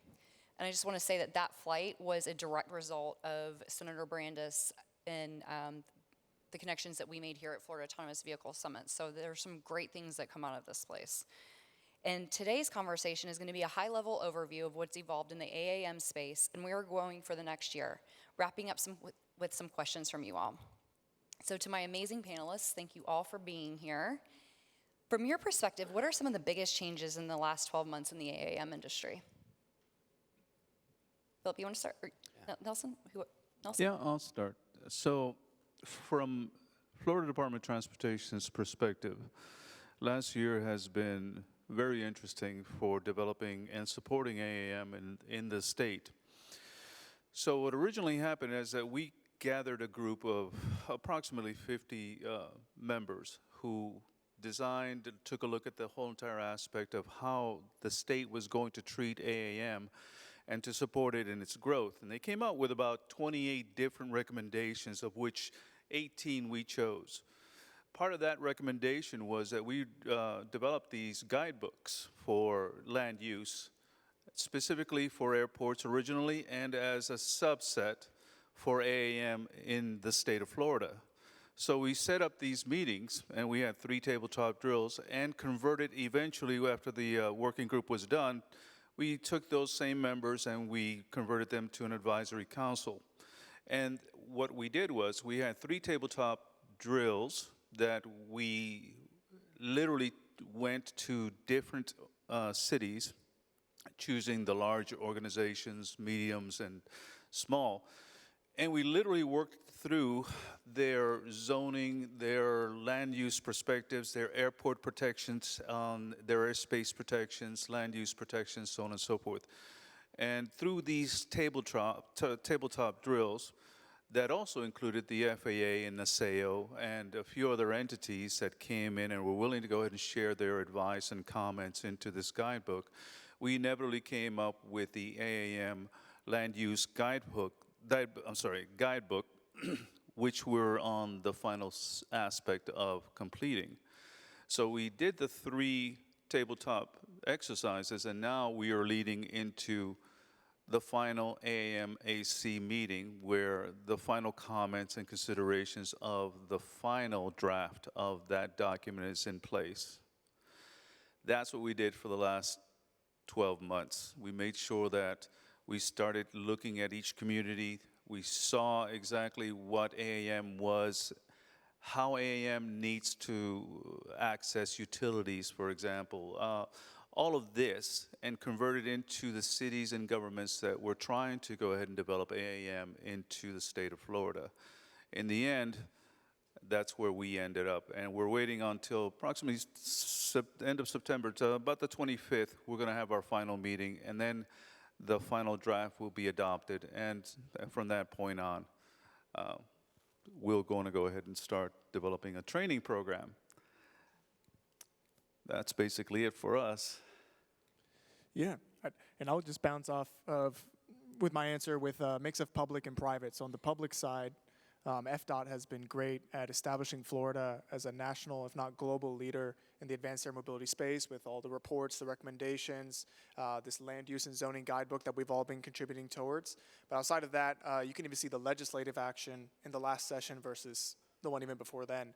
And I just want to say that that flight was a direct result of Senator Brandis and the connections that we made here at Florida Autonomous Vehicle Summit. So there's some great things that come out of this place. And today's conversation is going to be a high-level overview of what's evolved in the AAM space and where we're going for the next year, wrapping up with some questions from you all. So to my amazing panelists, thank you all for being here. From your perspective, what are some of the biggest changes in the last 12 months in the AAM industry? Philip, you want to start? Or Nelson? Nelson? Yeah, I'll start. So from Florida Department of Transportation's perspective, last year has been very interesting for developing and supporting AAM in the state. So what originally happened is that we gathered a group of approximately 50 members who designed and took a look at the whole entire aspect of how the state was going to treat AAM and to support it in its growth. And they came out with about 28 different recommendations, of which 18 we chose. Part of that recommendation was that we develop these guidebooks for land use, specifically for airports originally, and as a subset for AAM in the state of Florida. So we set up these meetings, and we had 3 tabletop drills, and converted eventually, after the working group was done, we took those same members and we converted them to an advisory council. And what we did was we had 3 tabletop drills that we literally went to different cities, choosing the large organizations, mediums, and small. And we literally worked through their zoning, their land use perspectives, their airport protections, their airspace protections, land use protections, so on and so forth. And through these tabletop drills, that also included the FAA and NASAO and a few other entities that came in and were willing to go ahead and share their advice and comments into this guidebook. We inevitably came up with the AAM land use guidebook, which we're on the final aspect of completing. So we did the 3 tabletop exercises, and now we are leading into the final AAM-AC meeting, where the final comments and considerations of the final draft of that document is in place. That's what we did for the last 12 months. We made sure that we started looking at each community. We saw exactly what AAM was, how AAM needs to access utilities, for example. All of this, and convert it into the cities and governments that were trying to go ahead and develop AAM into the state of Florida. In the end, that's where we ended up. And we're waiting until approximately end of September, to about the 25th, we're going to have our final meeting, and then the final draft will be adopted. And from that point on, we're going to go ahead and start developing a training program. That's basically it for us. Yeah, and I'll just bounce off with my answer with a mix of public and private. So on the public side, FDOT has been great at establishing Florida as a national, if not global, leader in the advanced air mobility space, with all the reports, the recommendations, this land use and zoning guidebook that we've all been contributing towards. But outside of that, you can even see the legislative action in the last session versus the one even before then.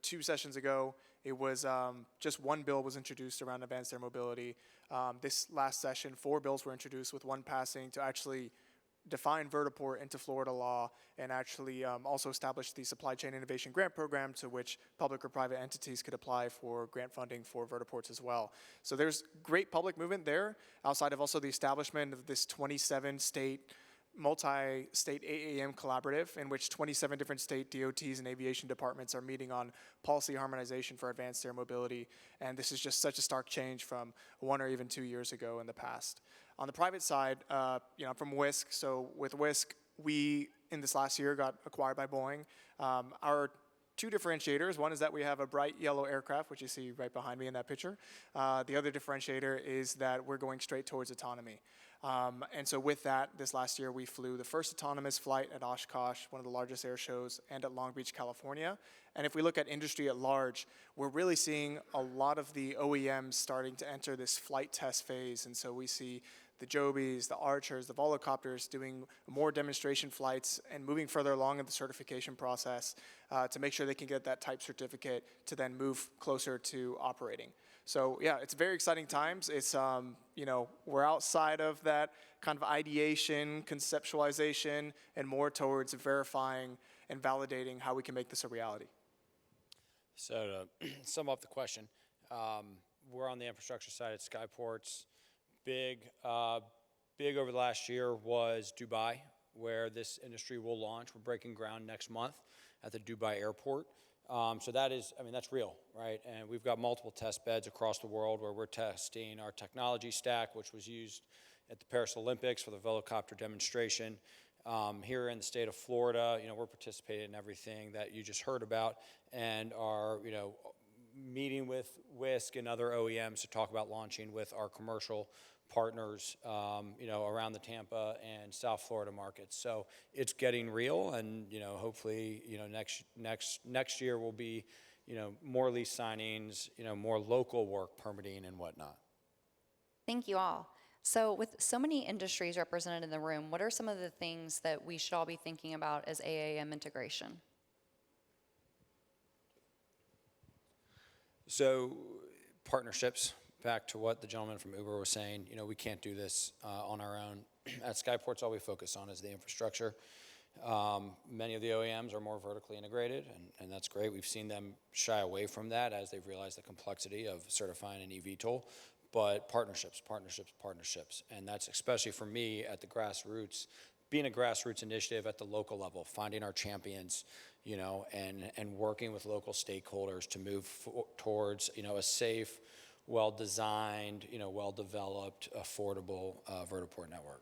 2 sessions ago, it was just 1 bill was introduced around advanced air mobility. This last session, 4 bills were introduced, with 1 passing to actually define vertiport into Florida law, and actually also establish the Supply Chain Innovation Grant Program, to which public or private entities could apply for grant funding for vertiports as well. So there's great public movement there, outside of also the establishment of this 27-state multi-state AAM collaborative, in which 27 different state DOTs and aviation departments are meeting on policy harmonization for advanced air mobility. And this is just such a stark change from 1 or even 2 years ago in the past. On the private side, I'm from WISC. So with WISC, we, in this last year, got acquired by Boeing. Our 2 differentiators. One is that we have a bright yellow aircraft, which you see right behind me in that picture. The other differentiator is that we're going straight towards autonomy. And so with that, this last year, we flew the first autonomous flight at Oshkosh, one of the largest air shows, and at Long Beach, California. And if we look at industry at large, we're really seeing a lot of the OEMs starting to enter this flight test phase. And so we see the Jobies, the Archers, the Volocopters doing more demonstration flights and moving further along in the certification process to make sure they can get that type certificate to then move closer to operating. So yeah, it's very exciting times. It's, we're outside of that kind of ideation, conceptualization, and more towards verifying and validating how we can make this a reality. So to sum up the question, we're on the infrastructure side at Skyports. Big over the last year was Dubai, where this industry will launch. We're breaking ground next month at the Dubai airport. So that is, that's real, right? And we've got multiple test beds across the world where we're testing our technology stack, which was used at the Paris Olympics for the Volocopter demonstration. Here in the state of Florida, we're participating in everything that you just heard about, and are, meeting with Whisk and other OEMs to talk about launching with our commercial partners, around the Tampa and South Florida markets. So it's getting real, and hopefully, next year will be, more lease signings, more local work permitting and whatnot. Thank you all. So with so many industries represented in the room, what are some of the things that we should all be thinking about as AAM integration? So partnerships, back to what the gentleman from Uber was saying, we can't do this on our own. At Skyports, all we focus on is the infrastructure. Many of the OEMs are more vertically integrated, and that's great. We've seen them shy away from that as they've realized the complexity of certifying an EVTOL. But partnerships, and that's especially for me at the grassroots, being a grassroots initiative at the local level, finding our champions, and working with local stakeholders to move towards, a safe, well-designed, well-developed, affordable vertiport network.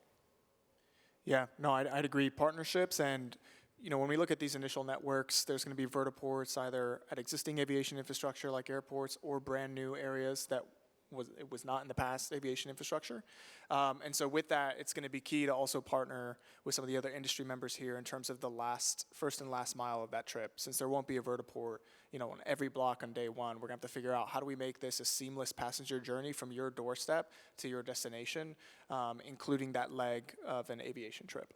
Yeah, no, I'd agree. Partnerships, and when we look at these initial networks, there's going to be vertiports either at existing aviation infrastructure like airports or brand new areas that it was not in the past aviation infrastructure. And so with that, it's going to be key to also partner with some of the other industry members here in terms of the first and last mile of that trip. Since there won't be a vertiport, on every block on day one, we're going to have to figure out how do we make this a seamless passenger journey from your doorstep to your destination, including that leg of an aviation trip.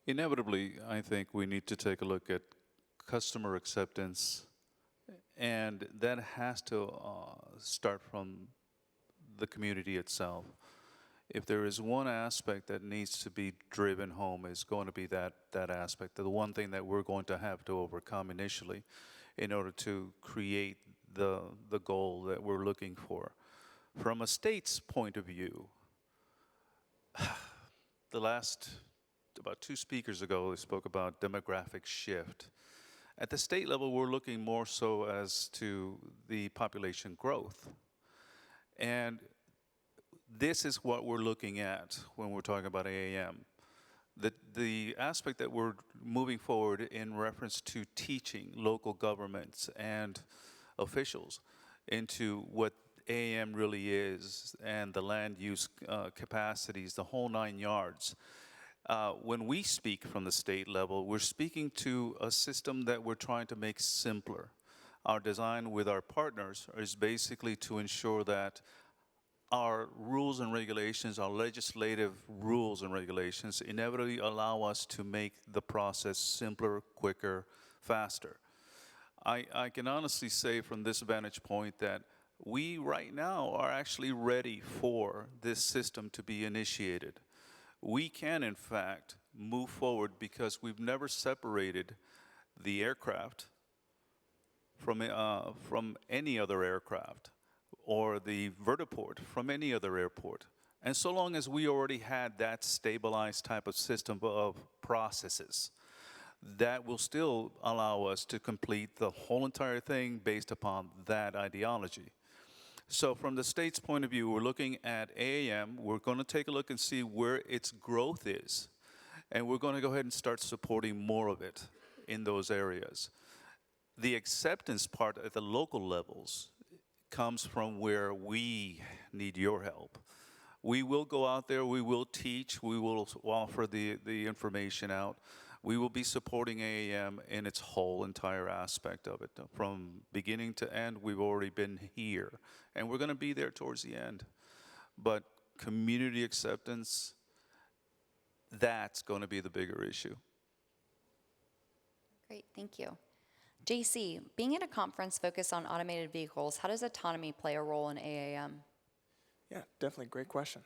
Inevitably, I think we need to take a look at customer acceptance, and that has to start from the community itself. If there is one aspect that needs to be driven home, is going to be that aspect, the one thing that we're going to have to overcome initially in order to create the goal that we're looking for. From a state's point of view, about 2 speakers ago, they spoke about demographic shift. At the state level, we're looking more so as to the population growth. And this is what we're looking at when we're talking about AAM. The aspect that we're moving forward in reference to teaching local governments and officials into what AAM really is and the land use capacities, the whole 9 yards. When we speak from the state level, we're speaking to a system that we're trying to make simpler. Our design with our partners is basically to ensure that our rules and regulations, our legislative rules and regulations, inevitably allow us to make the process simpler, quicker, faster. I can honestly say from this vantage point that we right now are actually ready for this system to be initiated. We can, in fact, move forward because we've never separated the aircraft from any other aircraft or the vertiport from any other airport. And so long as we already had that stabilized type of system of processes, that will still allow us to complete the whole entire thing based upon that ideology. So from the state's point of view, we're looking at AAM. We're going to take a look and see where its growth is. And we're going to go ahead and start supporting more of it in those areas. The acceptance part at the local levels comes from where we need your help. We will go out there, we will teach, we will offer the information out. We will be supporting AAM in its whole entire aspect of it. From beginning to end, we've already been here. And we're going to be there towards the end. But community acceptance, that's going to be the bigger issue. Great, thank you. JC, being at a conference focused on automated vehicles, how does autonomy play a role in AAM? Yeah, definitely, great question.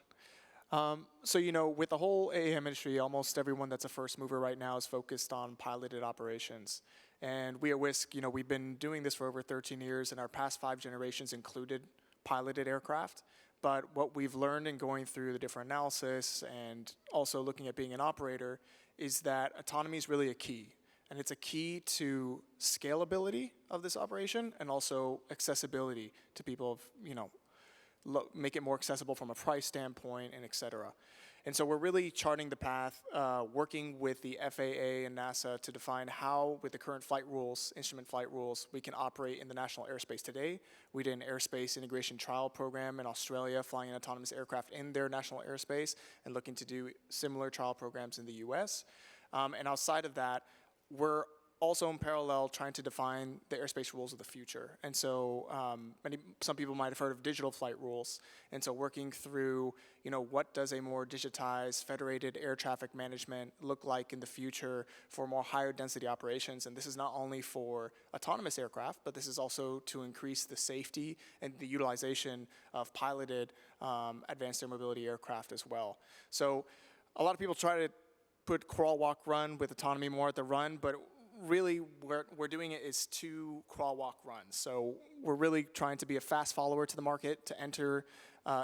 So, with the whole AAM industry, almost everyone that's a first mover right now is focused on piloted operations. And we at Whisk, we've been doing this for over 13 years, and our past 5 generations included piloted aircraft. But what we've learned in going through the different analysis and also looking at being an operator is that autonomy is really a key. And it's a key to scalability of this operation and also accessibility to people, make it more accessible from a price standpoint and et cetera. And so we're really charting the path, working with the FAA and NASA to define how, with the current flight rules, instrument flight rules, we can operate in the national airspace today. We did an airspace integration trial program in Australia, flying an autonomous aircraft in their national airspace, and looking to do similar trial programs in the US. And outside of that, we're also in parallel trying to define the airspace rules of the future. And so some people might have heard of digital flight rules. And so working through, what does a more digitized, federated air traffic management look like in the future for more higher density operations? And this is not only for autonomous aircraft, but this is also to increase the safety and the utilization of piloted advanced air mobility aircraft as well. So a lot of people try to put crawl, walk, run with autonomy more at the run, but really, we're doing it is 2 crawl, walk, runs. So we're really trying to be a fast follower to the market to enter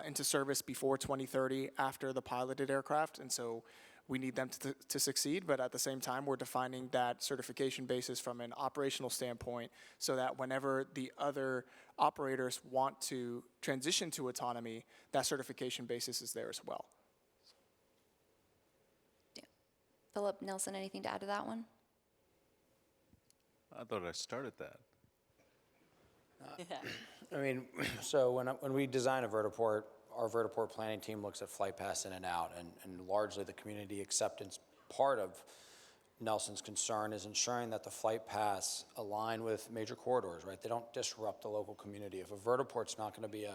into service before 2030 after the piloted aircraft. And so we need them to succeed, but at the same time, we're defining that certification basis from an operational standpoint so that whenever the other operators want to transition to autonomy, that certification basis is there as well. Philip, Nelson, anything to add to that one? I thought I started that. I mean, so when we design a vertiport, our vertiport planning team looks at flight paths in and out, and largely the community acceptance part of Nelson's concern is ensuring that the flight paths align with major corridors, right? They don't disrupt the local community. If a vertiport's not going to be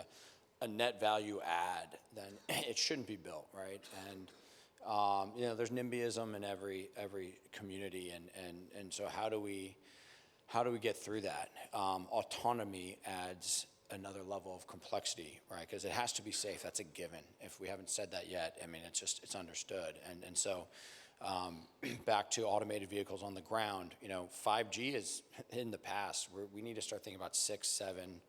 a net value add, then it shouldn't be built, right? And there's NIMBYism in every community, and so how do we get through that? Autonomy adds another level of complexity, right? Because it has to be safe. That's a given. If we haven't said that yet, I mean, it's understood. And so back to automated vehicles on the ground, 5G is in the past. We need to start thinking about 6, 7,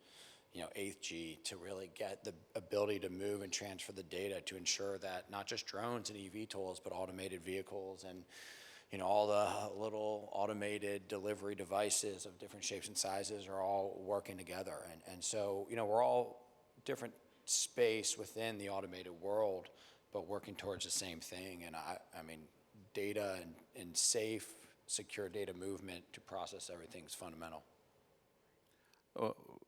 8th G to really get the ability to move and transfer the data to ensure that not just drones and eVTOLs, but automated vehicles and all the little automated delivery devices of different shapes and sizes are all working together. And so, we're all different space within the automated world, but working towards the same thing. And I mean, data and safe, secure data movement to process everything is fundamental.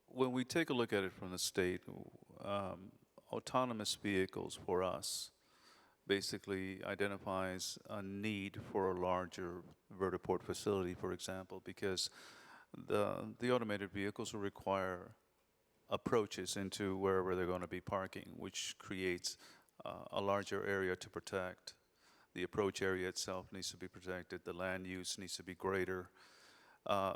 When we take a look at it from the state, autonomous vehicles for us basically identifies a need for a larger vertiport facility, for example, because the automated vehicles will require approaches into wherever they're going to be parking, which creates a larger area to protect. The approach area itself needs to be protected. The land use needs to be greater.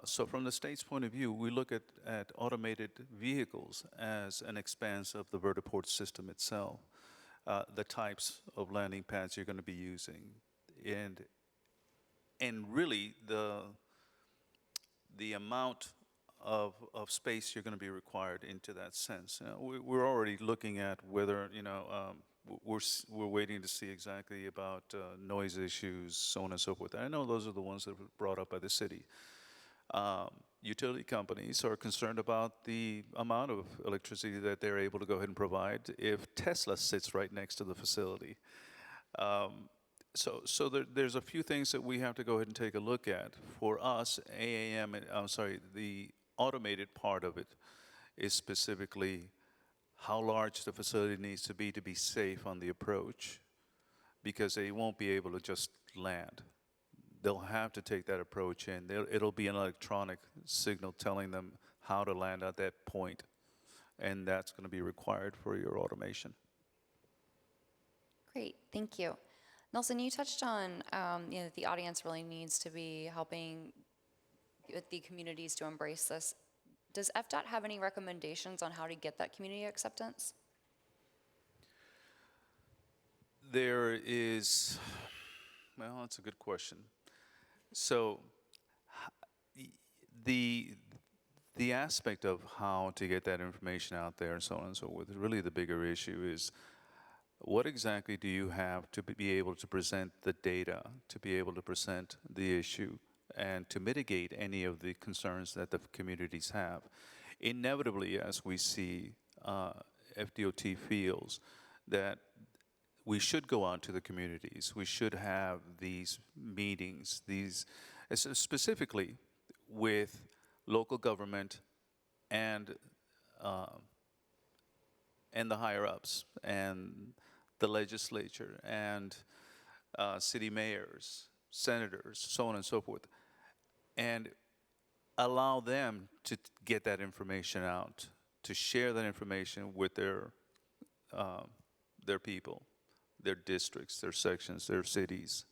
So from the state's point of view, we look at automated vehicles as an expanse of the vertiport system itself. The types of landing pads you're going to be using, and really the amount of space you're going to be required into that sense. We're already looking at whether we're waiting to see exactly about noise issues, so on and so forth. And I know those are the ones that were brought up by the city. Utility companies are concerned about the amount of electricity that they're able to go ahead and provide if Tesla sits right next to the facility. So there's a few things that we have to go ahead and take a look at. For us, the automated part of it is specifically how large the facility needs to be safe on the approach, because they won't be able to just land. They'll have to take that approach, and it'll be an electronic signal telling them how to land at that point, and that's going to be required for your automation. Great, thank you. Nelson, you touched on the audience really needs to be helping with the communities to embrace this. Does FDOT have any recommendations on how to get that community acceptance? There is, well, that's a good question. So the aspect of how to get that information out there and so on and so forth, really the bigger issue is what exactly do you have to be able to present the data, to be able to present the issue, and to mitigate any of the concerns that the communities have. Inevitably, as we see, FDOT feels that we should go out to the communities. We should have these meetings, specifically with local government and the higher ups and the legislature and city mayors, senators, so on and so forth, and allow them to get that information out, to share that information with their people, their districts, their sections, their cities.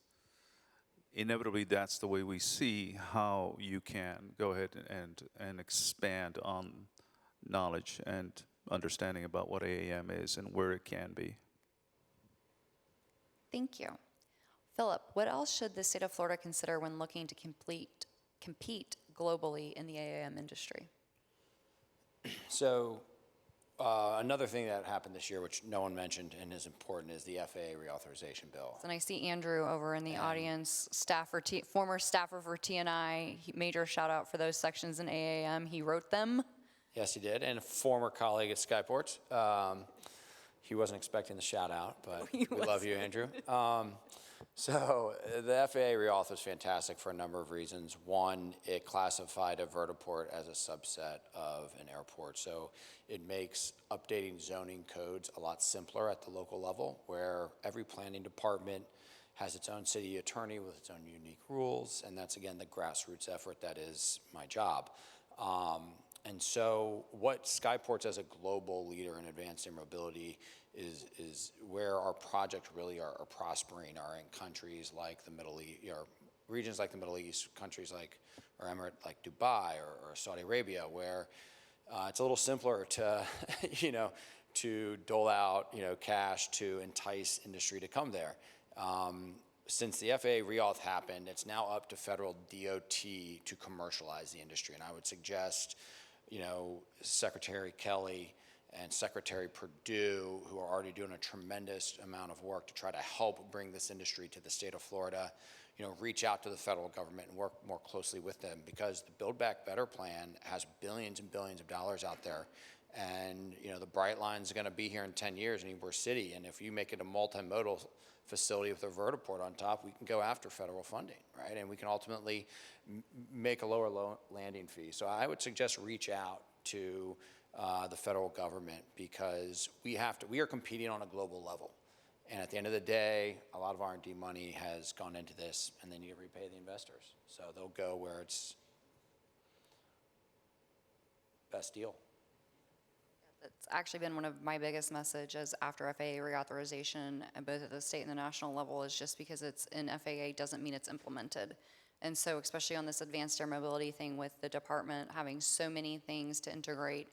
Inevitably, that's the way we see how you can go ahead and expand on knowledge and understanding about what AAM is and where it can be. Thank you. Philip, what else should the state of Florida consider when looking to compete globally in the AAM industry? So another thing that happened this year, which no one mentioned and is important, is the FAA reauthorization bill. And I see Andrew over in the audience, former staffer for TNI. Major shout out for those sections in AAM. He wrote them. Yes, he did, and a former colleague at Skyports. He wasn't expecting the shout out, but we love you, Andrew. So the FAA reauth was fantastic for a number of reasons. One, it classified a vertiport as a subset of an airport. So it makes updating zoning codes a lot simpler at the local level, where every planning department has its own city attorney with its own unique rules. And that's, again, the grassroots effort that is my job. And so what Skyports as a global leader in advanced air mobility is where our projects really are prospering, are in countries like the Middle East, or regions like the Middle East, countries like, or Emirate like Dubai or Saudi Arabia, where it's a little simpler to, to dole out, cash to entice industry to come there. Since the FAA reauth happened, it's now up to federal DOT to commercialize the industry. And I would suggest, Secretary Kelly and Secretary Perdue, who are already doing a tremendous amount of work to try to help bring this industry to the state of Florida, reach out to the federal government and work more closely with them, because the Build Back Better plan has billions and billions of dollars out there. And, the Bright Line is going to be here in 10 years in Ybor City. And if you make it a multimodal facility with a vertiport on top, we can go after federal funding, right? And we can ultimately make a lower landing fee. So I would suggest reach out to the federal government, because we are competing on a global level. And at the end of the day, a lot of R&D money has gone into this, and they need to repay the investors. So they'll go where it's best deal. It's actually been one of my biggest messages after FAA reauthorization, both at the state and the national level, is just because it's in FAA doesn't mean it's implemented. And so especially on this advanced air mobility thing, with the department having so many things to integrate,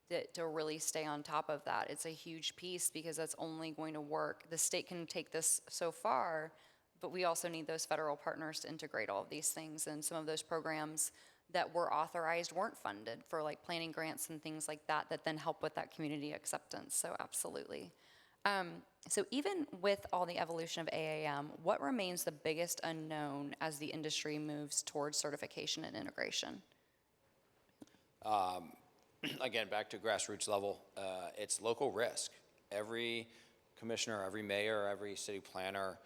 that to really stay on top of that, it's a huge piece, because that's only going to work. The state can take this so far, but we also need those federal partners to integrate all of these things. And some of those programs that were authorized weren't funded for, like planning grants and things like that, that then help with that community acceptance. So absolutely. So even with all the evolution of AAM, what remains the biggest unknown as the industry moves towards certification and integration? Again, back to grassroots level, it's local risk. Every commissioner, every mayor, every city planner,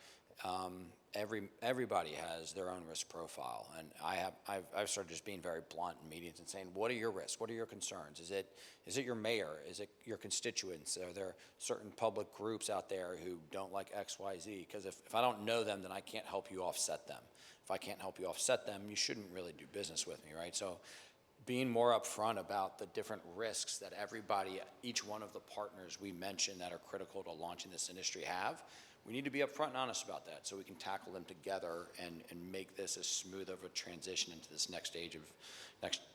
everybody has their own risk profile. And I've started just being very blunt in meetings and saying, what are your risks? What are your concerns? Is it your mayor? Is it your constituents? Are there certain public groups out there who don't like X, Y, Z? Because if I don't know them, then I can't help you offset them. If I can't help you offset them, you shouldn't really do business with me, right? So being more upfront about the different risks that everybody, each one of the partners we mentioned that are critical to launching this industry have, we need to be upfront and honest about that, so we can tackle them together and make this as smooth of a transition into this next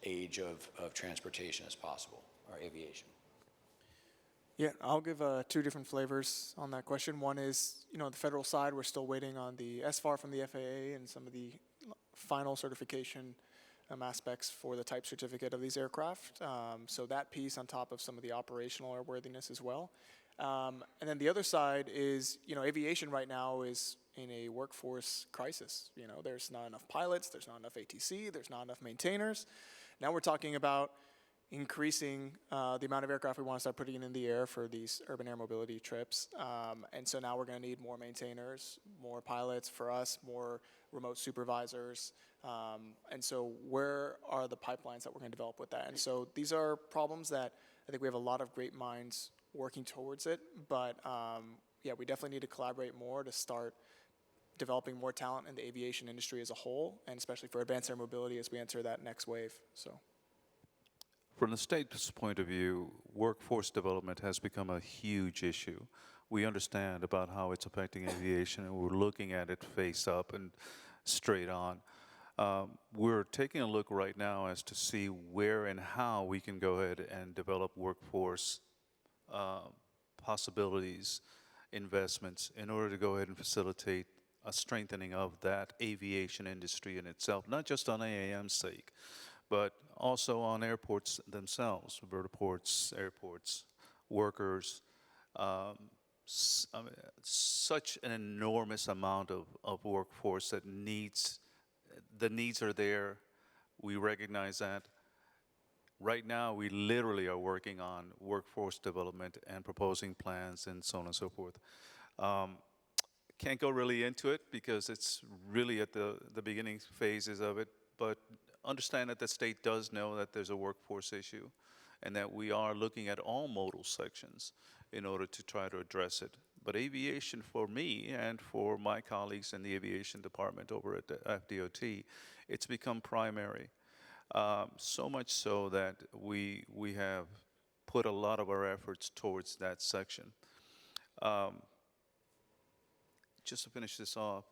age of transportation as possible, or aviation. Yeah, I'll give two different flavors on that question. One is, the federal side, we're still waiting on the SFAR from the FAA and some of the final certification aspects for the type certificate of these aircraft. So that piece on top of some of the operational airworthiness as well. And then the other side is, aviation right now is in a workforce crisis. There's not enough pilots, there's not enough ATC, there's not enough maintainers. Now we're talking about, increasing the amount of aircraft we want to start putting in the air for these urban air mobility trips. And so now we're going to need more maintainers, more pilots for us, more remote supervisors. And so where are the pipelines that we're going to develop with that? And so these are problems that I think we have a lot of great minds working towards it. But yeah, we definitely need to collaborate more to start developing more talent in the aviation industry as a whole, and especially for advanced air mobility as we enter that next wave. So. From the state's point of view, workforce development has become a huge issue. We understand about how it's affecting aviation, and we're looking at it face up and straight on. We're taking a look right now as to see where and how we can go ahead and develop workforce possibilities, investments, in order to go ahead and facilitate a strengthening of that aviation industry in itself, not just on AAM's sake, but also on airports themselves, vertiports, airports, workers. Such an enormous amount of workforce that the needs are there. We recognize that. Right now, we literally are working on workforce development and proposing plans and so on and so forth. Can't go really into it because it's really at the beginning phases of it, but understand that the state does know that there's a workforce issue and that we are looking at all modal sections in order to try to address it. But aviation, for me and for my colleagues in the aviation department over at the FDOT, it's become primary. So much so that we have put a lot of our efforts towards that section. Just to finish this off,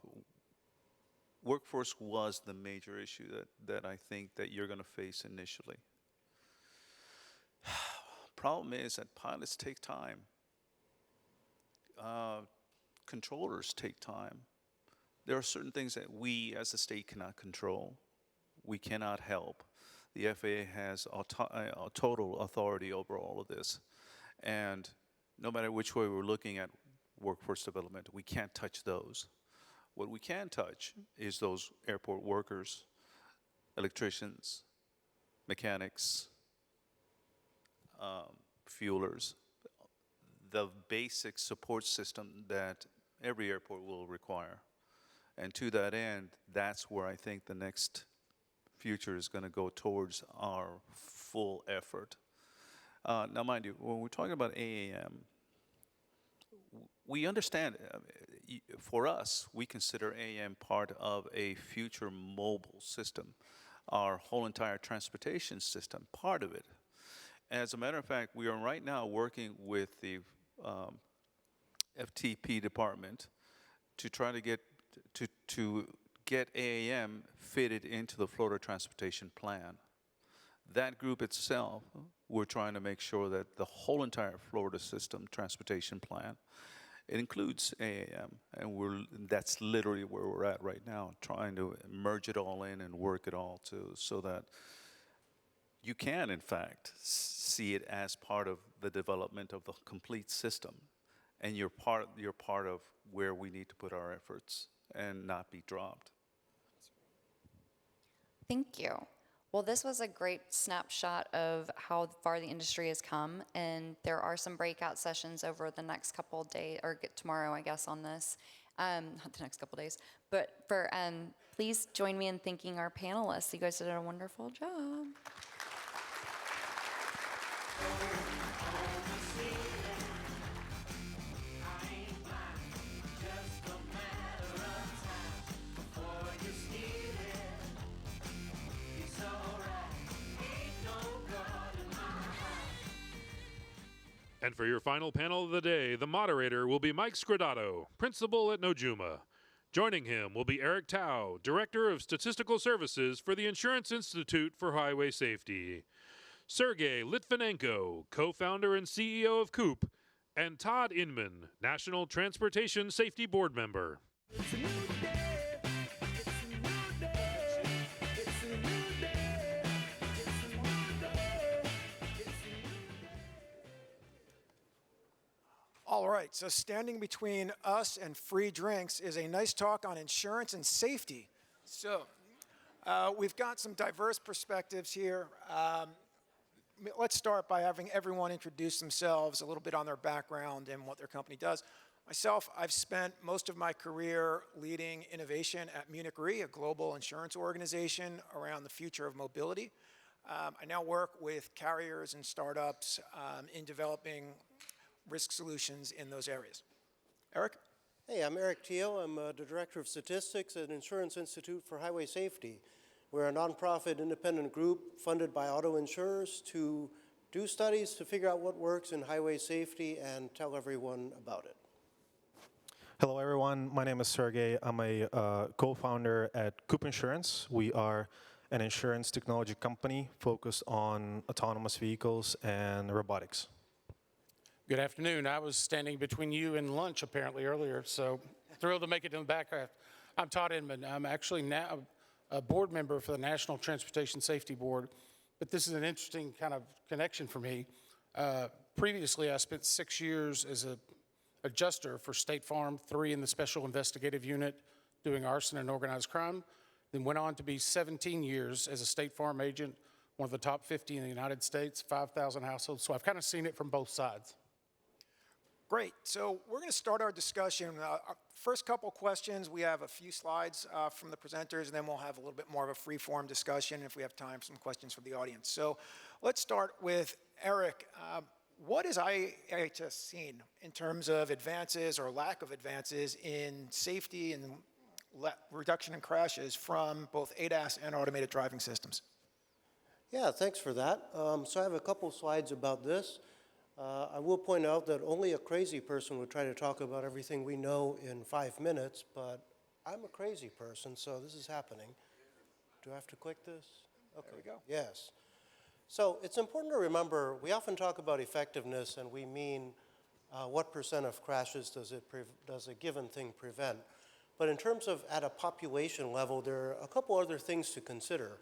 workforce was the major issue that I think that you're going to face initially. Problem is that pilots take time. Controllers take time. There are certain things that we as a state cannot control. We cannot help. The FAA has a total authority over all of this. And no matter which way we're looking at workforce development, we can't touch those. What we can touch is those airport workers, electricians, mechanics, fuelers, the basic support system that every airport will require. And to that end, that's where I think the next future is going to go towards our full effort. Now, mind you, when we're talking about AAM, we understand, for us, we consider AAM part of a future mobile system, our whole entire transportation system, part of it. As a matter of fact, we are right now working with the FTP department to try to get AAM fitted into the Florida Transportation Plan. That group itself, we're trying to make sure that the whole entire Florida system transportation plan, it includes AAM, and that's literally where we're at right now, trying to merge it all in and work it all so that you can, in fact, see it as part of the development of the complete system, and you're part of where we need to put our efforts and not be dropped. Thank you. Well, this was a great snapshot of how far the industry has come, and there are some breakout sessions over the next couple of days, or tomorrow, I guess, on this. Not the next couple of days, but please join me in thanking our panelists. You guys did a wonderful job. And for your final panel of the day, the moderator will be Mike Scridato, principal at Nojuma. Joining him will be Eric Tao, Director of Statistical Services for the Insurance Institute for Highway Safety, Sergey Litvinenko, co-founder and CEO of COOP, and Todd Inman, National Transportation Safety Board member. It's a new day. It's a new day. It's a new day. It's a new day. It's a new day. All right, so standing between us and free drinks is a nice talk on insurance and safety. So we've got some diverse perspectives here. let's start by having everyone introduce themselves, a little bit on their background and what their company does. Myself, I've spent most of my career leading innovation at Munich Re, a global insurance organization around the future of mobility. I now work with carriers and startups in developing risk solutions in those areas. Eric? Hey, I'm Eric Teal. I'm the Director of Statistics at Insurance Institute for Highway Safety. We're a nonprofit independent group funded by auto insurers to do studies to figure out what works in highway safety and tell everyone about it. Hello, everyone. My name is Sergey. I'm a co-founder at Coop Insurance. We are an insurance technology company focused on autonomous vehicles and robotics. Good afternoon. I was standing between you and lunch apparently earlier, so thrilled to make it in the back. I'm Todd Inman. I'm actually now a board member for the National Transportation Safety Board, but this is an interesting kind of connection for me. Previously, I spent 6 years as an adjuster for State Farm, 3 in the Special Investigative Unit doing arson and organized crime, then went on to be 17 years as a State Farm agent, one of the top 50 in the United States, 5,000 households. So I've kind of seen it from both sides. Great. So we're going to start our discussion. Our first couple questions, we have a few slides from the presenters, and then we'll have a little bit more of a free-form discussion if we have time, some questions from the audience. So let's start with Eric. What has IHS seen in terms of advances or lack of advances in safety and reduction in crashes from both ADAS and automated driving systems? Yeah, thanks for that. So I have a couple slides about this. I will point out that only a crazy person would try to talk about everything we know in 5 minutes, but I'm a crazy person, so this is happening. Do I have to click this? Okay. There we go. Yes. So it's important to remember, we often talk about effectiveness and we mean what percent of crashes does a given thing prevent. But in terms of at a population level, there are a couple other things to consider.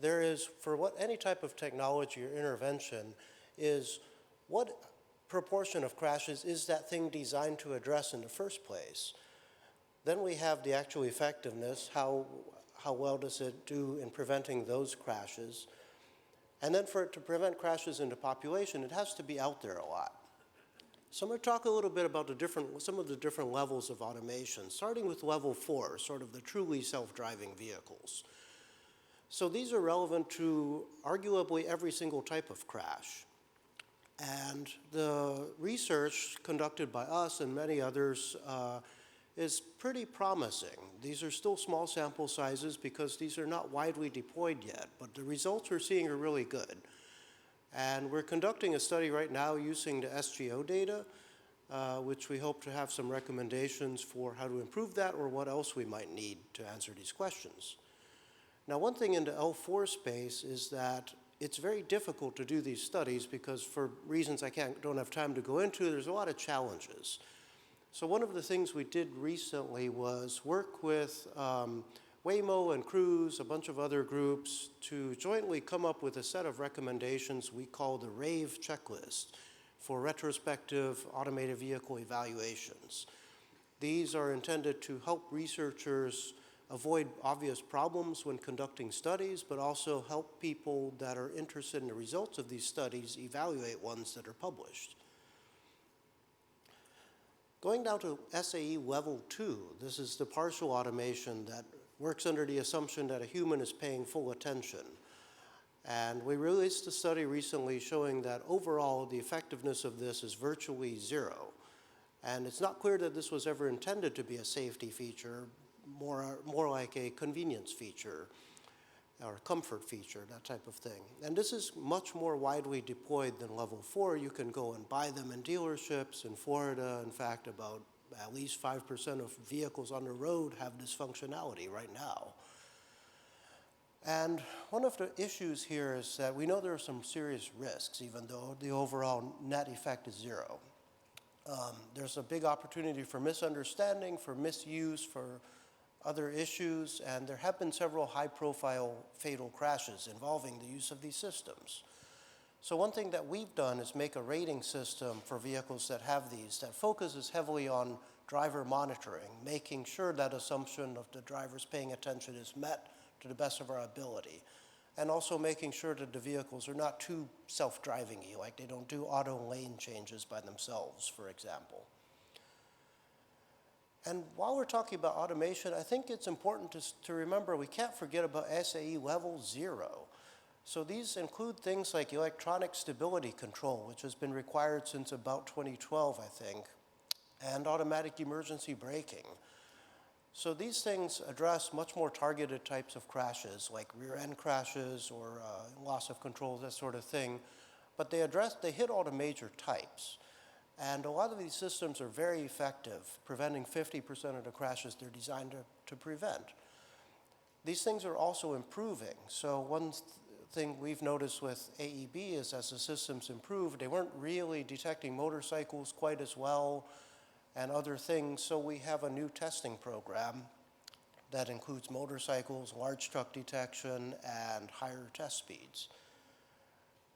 There is, for any type of technology or intervention, is what proportion of crashes is that thing designed to address in the first place? Then we have the actual effectiveness, how well does it do in preventing those crashes? And then for it to prevent crashes in the population, it has to be out there a lot. So I'm going to talk a little bit about some of the different levels of automation, starting with level 4, sort of the truly self-driving vehicles. So these are relevant to arguably every single type of crash. And the research conducted by us and many others is pretty promising. These are still small sample sizes because these are not widely deployed yet, but the results we're seeing are really good. And we're conducting a study right now using the SGO data, which we hope to have some recommendations for how to improve that or what else we might need to answer these questions. Now, one thing in the L4 space is that it's very difficult to do these studies because for reasons I don't have time to go into, there's a lot of challenges. So one of the things we did recently was work with Waymo and Cruise, a bunch of other groups, to jointly come up with a set of recommendations we call the RAVE checklist for retrospective automated vehicle evaluations. These are intended to help researchers avoid obvious problems when conducting studies, but also help people that are interested in the results of these studies evaluate ones that are published. Going down to SAE level 2, this is the partial automation that works under the assumption that a human is paying full attention. And we released a study recently showing that overall the effectiveness of this is virtually 0. And it's not clear that this was ever intended to be a safety feature, more like a convenience feature or comfort feature, that type of thing. And this is much more widely deployed than level 4. You can go and buy them in dealerships. In Florida, in fact, about at least 5% of vehicles on the road have this functionality right now. And one of the issues here is that we know there are some serious risks, even though the overall net effect is 0. There's a big opportunity for misunderstanding, for misuse, for other issues, and there have been several high-profile fatal crashes involving the use of these systems. So one thing that we've done is make a rating system for vehicles that have these that focuses heavily on driver monitoring, making sure that assumption of the drivers paying attention is met to the best of our ability. and also making sure that the vehicles are not too self-driving-y, like they don't do auto lane changes by themselves, for example. And while we're talking about automation, I think it's important to remember we can't forget about SAE level 0. So these include things like electronic stability control, which has been required since about 2012, I think, and automatic emergency braking. So these things address much more targeted types of crashes, like rear-end crashes or loss of control, that sort of thing. But they hit all the major types. And a lot of these systems are very effective, preventing 50% of the crashes they're designed to prevent. These things are also improving. So one thing we've noticed with AEB is as the systems improve, they weren't really detecting motorcycles quite as well and other things. So we have a new testing program that includes motorcycles, large truck detection, and higher test speeds.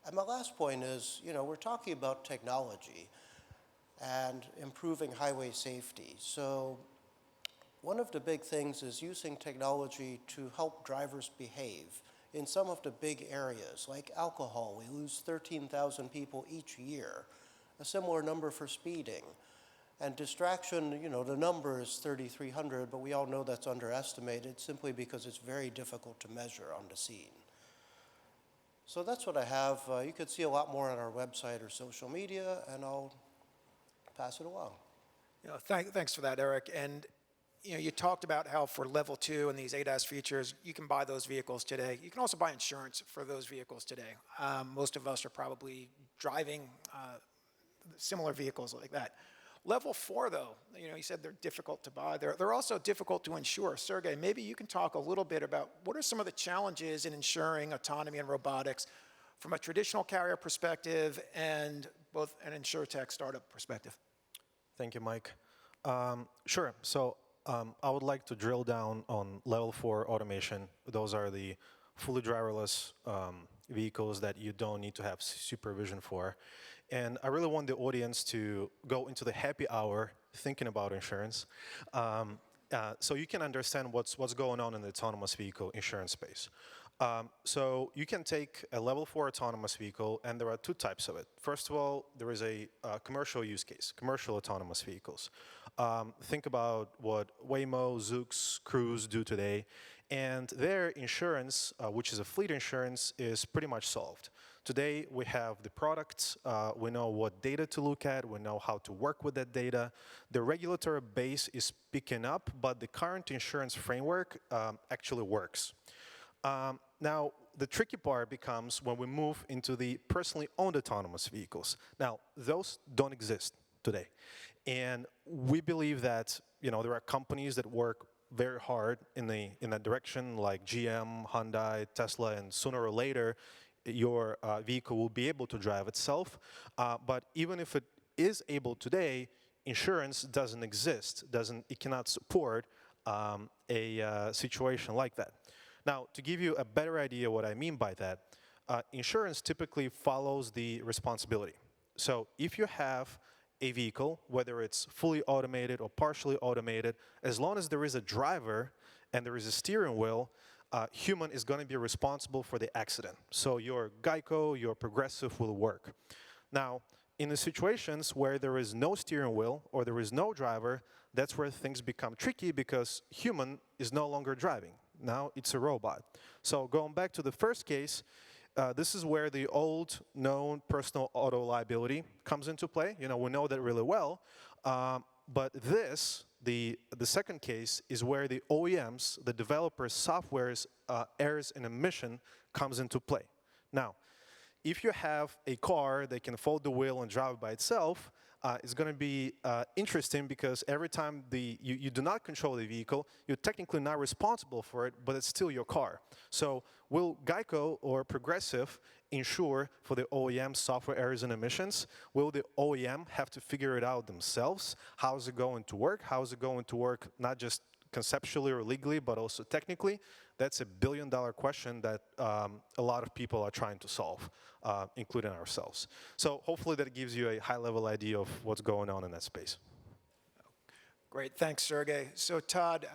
And my last point is, we're talking about technology and improving highway safety. So one of the big things is using technology to help drivers behave in some of the big areas, like alcohol. We lose 13,000 people each year, a similar number for speeding. And distraction, the number is 3,300, but we all know that's underestimated simply because it's very difficult to measure on the scene. So that's what I have. You could see a lot more on our website or social media, and I'll pass it along. Thanks for that, Eric. And you talked about how for level 2 and these ADAS features, you can buy those vehicles today. You can also buy insurance for those vehicles today. Most of us are probably driving similar vehicles like that. Level 4, though, you said they're difficult to buy. They're also difficult to insure. Sergey, maybe you can talk a little bit about what are some of the challenges in insuring autonomy and robotics from a traditional carrier perspective and both an InsurTech startup perspective. Thank you, Mike. Sure. So I would like to drill down on level 4 automation. Those are the fully driverless vehicles that you don't need to have supervision for. And I really want the audience to go into the happy hour thinking about insurance, so you can understand what's going on in the autonomous vehicle insurance space. So you can take a level 4 autonomous vehicle, and there are two types of it. First of all, there is a commercial use case, commercial autonomous vehicles. Think about what Waymo, Zoox, Cruise do today, and their insurance, which is a fleet insurance, is pretty much solved. Today, we have the products, we know what data to look at, we know how to work with that data. The regulatory base is picking up, but the current insurance framework actually works. Now, the tricky part becomes when we move into the personally owned autonomous vehicles. Now, those don't exist today. And we believe that, there are companies that work very hard in that direction, like GM, Hyundai, Tesla, and sooner or later, your vehicle will be able to drive itself. But even if it is able today, insurance doesn't exist. It cannot support a situation like that. Now, to give you a better idea what I mean by that, insurance typically follows the responsibility. So if you have a vehicle, whether it's fully automated or partially automated, as long as there is a driver and there is a steering wheel, human is going to be responsible for the accident. So your Geico, your Progressive will work. Now, in the situations where there is no steering wheel or there is no driver, that's where things become tricky because human is no longer driving. Now it's a robot. So going back to the first case, this is where the old known personal auto liability comes into play. We know that really well. But this, the second case, is where the OEMs, the developers' software's errors in emission comes into play. Now, if you have a car that can fold the wheel and drive by itself, it's going to be interesting because every time you do not control the vehicle, you're technically not responsible for it, but it's still your car. So will Geico or Progressive insure for the OEM software errors and emissions? Will the OEM have to figure it out themselves? How is it going to work? How is it going to work not just conceptually or legally, but also technically? That's a billion-dollar question that a lot of people are trying to solve, including ourselves. So hopefully that gives you a high-level idea of what's going on in that space. Great, thanks, Sergey. So Todd,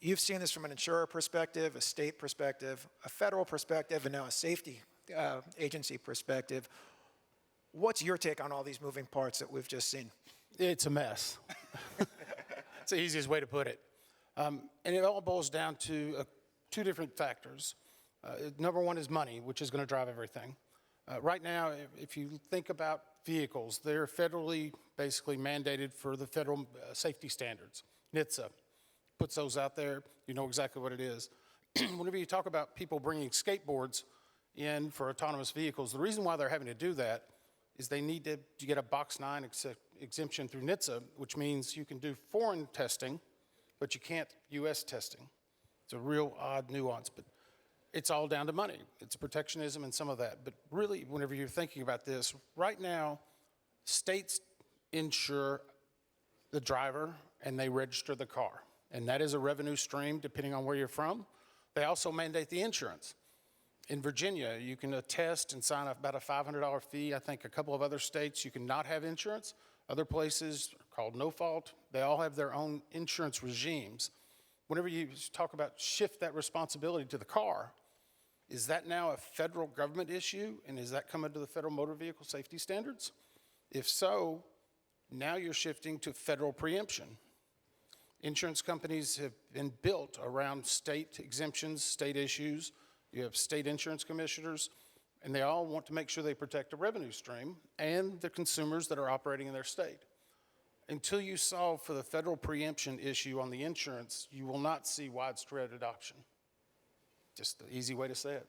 You've seen this from an insurer perspective, a state perspective, a federal perspective, and now a safety agency perspective. What's your take on all these moving parts that we've just seen? It's a mess. It's the easiest way to put it. And it all boils down to two different factors. Number one is money, which is going to drive everything. Right now, if you think about vehicles, they're federally basically mandated for the federal safety standards. NHTSA puts those out there. You know exactly what it is. Whenever you talk about people bringing skateboards in for autonomous vehicles, the reason why they're having to do that is they need to get a Box 9 exemption through NHTSA, which means you can do foreign testing, but you can't U.S. testing. It's a real odd nuance, but it's all down to money. It's protectionism and some of that. But really, whenever you're thinking about this, right now, states insure the driver and they register the car. And that is a revenue stream depending on where you're from. They also mandate the insurance. In Virginia, you can attest and sign up about a $500 fee. I think a couple of other states, you can not have insurance. Other places called no fault, they all have their own insurance regimes. Whenever you talk about shift that responsibility to the car, is that now a federal government issue? And is that coming to the federal motor vehicle safety standards? If so, now you're shifting to federal preemption. Insurance companies have been built around state exemptions, state issues. You have state insurance commissioners, and they all want to make sure they protect the revenue stream and the consumers that are operating in their state. Until you solve for the federal preemption issue on the insurance, you will not see widespread adoption. Just the easy way to say it.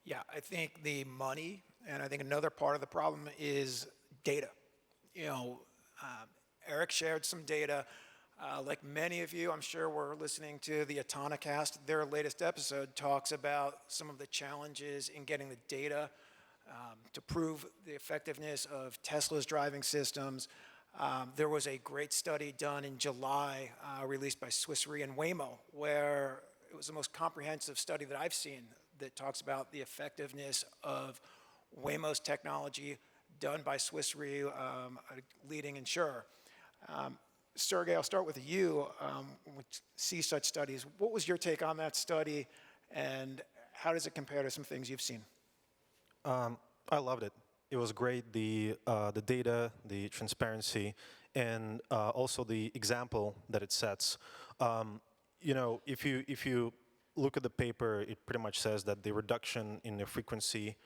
Yeah, I think the money, and I think another part of the problem is data. You know, Eric shared some data. Like many of you, I'm sure were listening to the Autonocast. Their latest episode talks about some of the challenges in getting the data to prove the effectiveness of Tesla's driving systems. There was a great study done in July, released by Swiss Re and Waymo, where it was the most comprehensive study that I've seen that talks about the effectiveness of Waymo's technology done by Swiss Re, a leading insurer. Sergey, I'll start with you. We see such studies. What was your take on that study, and how does it compare to some things you've seen? I loved it. It was great, the data, the transparency, and also the example that it sets. You know, if you look at the paper, it pretty much says that the reduction in the frequency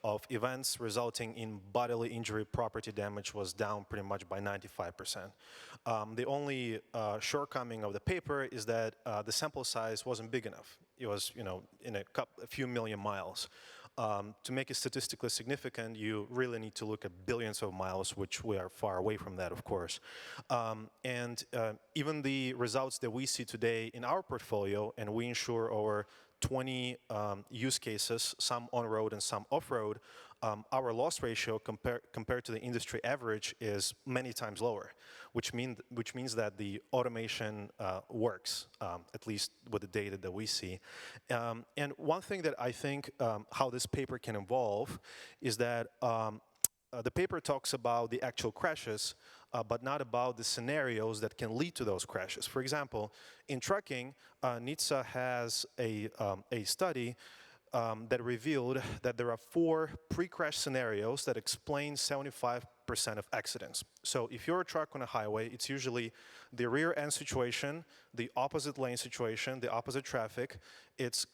of events resulting in bodily injury, property damage was down pretty much by 95%. The only shortcoming of the paper is that the sample size wasn't big enough. It was, you know, in a few million miles. To make it statistically significant, you really need to look at billions of miles, which we are far away from that, of course. And even the results that we see today in our portfolio, and we insure over 20 use cases, some on-road and some off-road, our loss ratio compared to the industry average is many times lower, which means that the automation works, at least with the data that we see. And one thing that I think how this paper can evolve is that the paper talks about the actual crashes, but not about the scenarios that can lead to those crashes. For example, in trucking, NHTSA has a study that revealed that there are 4 pre-crash scenarios that explain 75% of accidents. So if you're a truck on a highway, it's usually the rear end situation, the opposite lane situation, the opposite traffic, it's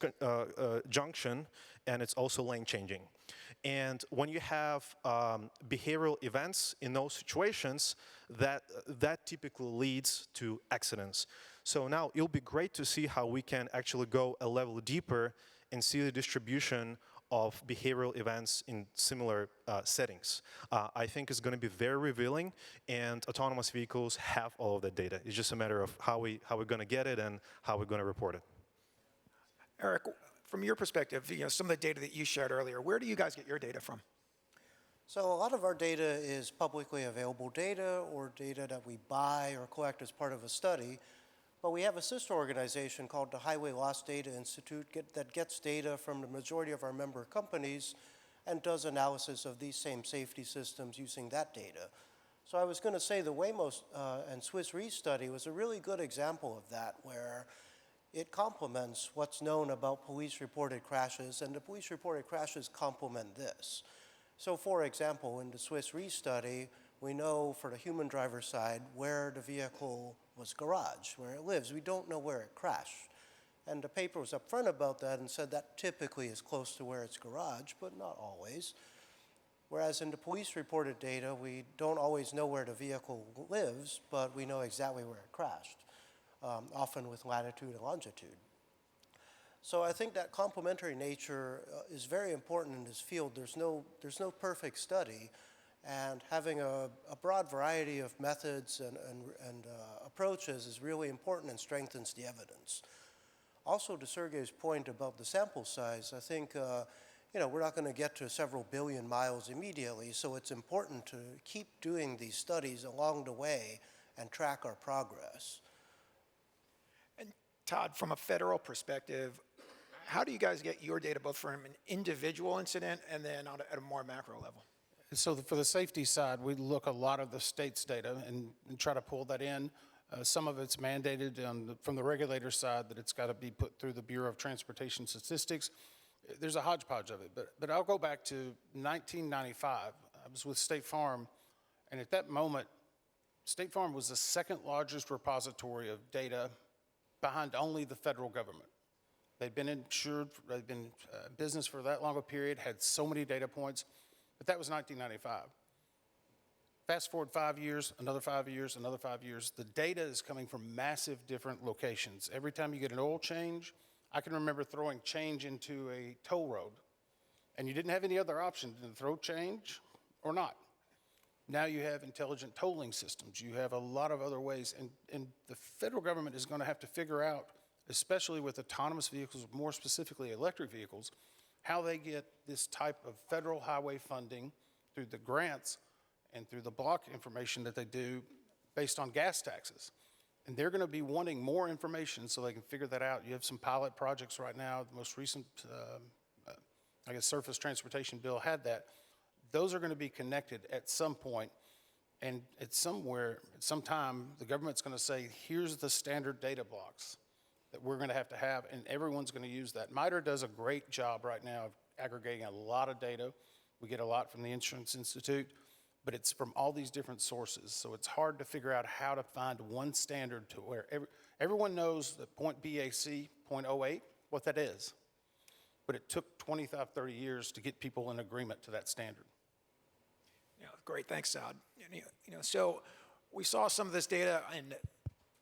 junction, and it's also lane changing. And when you have behavioral events in those situations, that typically leads to accidents. So now it'll be great to see how we can actually go a level deeper and see the distribution of behavioral events in similar settings. I think it's going to be very revealing, and autonomous vehicles have all of that data. It's just a matter of how we're going to get it and how we're going to report it. Eric, from your perspective, you know, some of the data that you shared earlier, where do you guys get your data from? So a lot of our data is publicly available data or data that we buy or collect as part of a study. But we have a sister organization called the Highway Loss Data Institute that gets data from the majority of our member companies and does analysis of these same safety systems using that data. So I was going to say the Waymo and Swiss Re study was a really good example of that, where it complements what's known about police-reported crashes, and the police-reported crashes complement this. So for example, in the Swiss Re study, we know for the human driver side where the vehicle was garaged, where it lives. We don't know where it crashed. And the paper was upfront about that and said that typically is close to where it's garaged, but not always. Whereas in the police-reported data, we don't always know where the vehicle lives, but we know exactly where it crashed, often with latitude and longitude. So I think that complementary nature is very important in this field. There's no perfect study, and having a broad variety of methods and approaches is really important and strengthens the evidence. Also, to Sergey's point about the sample size, I think we're not going to get to several billion miles immediately, so it's important to keep doing these studies along the way and track our progress. And Todd, from a federal perspective, how do you guys get your data both from an individual incident and then at a more macro level? So for the safety side, we look a lot of the state's data and try to pull that in. Some of it's mandated from the regulator side that it's got to be put through the Bureau of Transportation Statistics. There's a hodgepodge of it, but I'll go back to 1995. I was with State Farm, and at that moment, State Farm was the second largest repository of data behind only the federal government. They'd been insured, they'd been in business for that long a period, had so many data points, but that was 1995. Fast forward 5 years, another 5 years, another 5 years. The data is coming from massive different locations. Every time you get an oil change, I can remember throwing change into a toll road, and you didn't have any other option than to throw change or not. Now you have intelligent tolling systems. You have a lot of other ways, and the federal government is going to have to figure out, especially with autonomous vehicles, more specifically electric vehicles, how they get this type of federal highway funding through the grants and through the block information that they do based on gas taxes. And they're going to be wanting more information so they can figure that out. You have some pilot projects right now. The most recent, surface transportation bill had that. Those are going to be connected at some point, and at some time, the government's going to say, here's the standard data blocks that we're going to have, and everyone's going to use that. MITRE does a great job right now of aggregating a lot of data. We get a lot from the Insurance Institute, but it's from all these different sources. So it's hard to figure out how to find one standard to where everyone knows that point BAC, 0.08, what that is. But it took 25, 30 years to get people in agreement to that standard. Yeah, great, thanks, Todd. So we saw some of this data in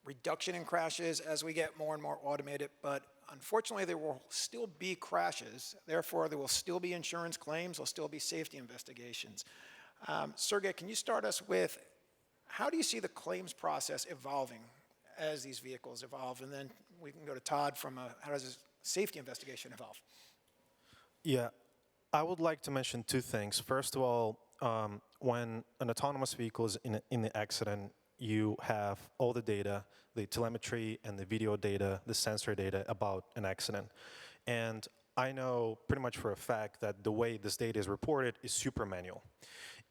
reduction in crashes as we get more and more automated, but unfortunately there will still be crashes. Therefore, there will still be insurance claims, there'll still be safety investigations. Sergey, can you start us with how do you see the claims process evolving as these vehicles evolve? And then we can go to Todd from how does this safety investigation evolve? Yeah, I would like to mention two things. First of all, when an autonomous vehicle is in the accident, you have all the data, the telemetry and the video data, the sensor data about an accident. And I know pretty much for a fact that the way this data is reported is super manual.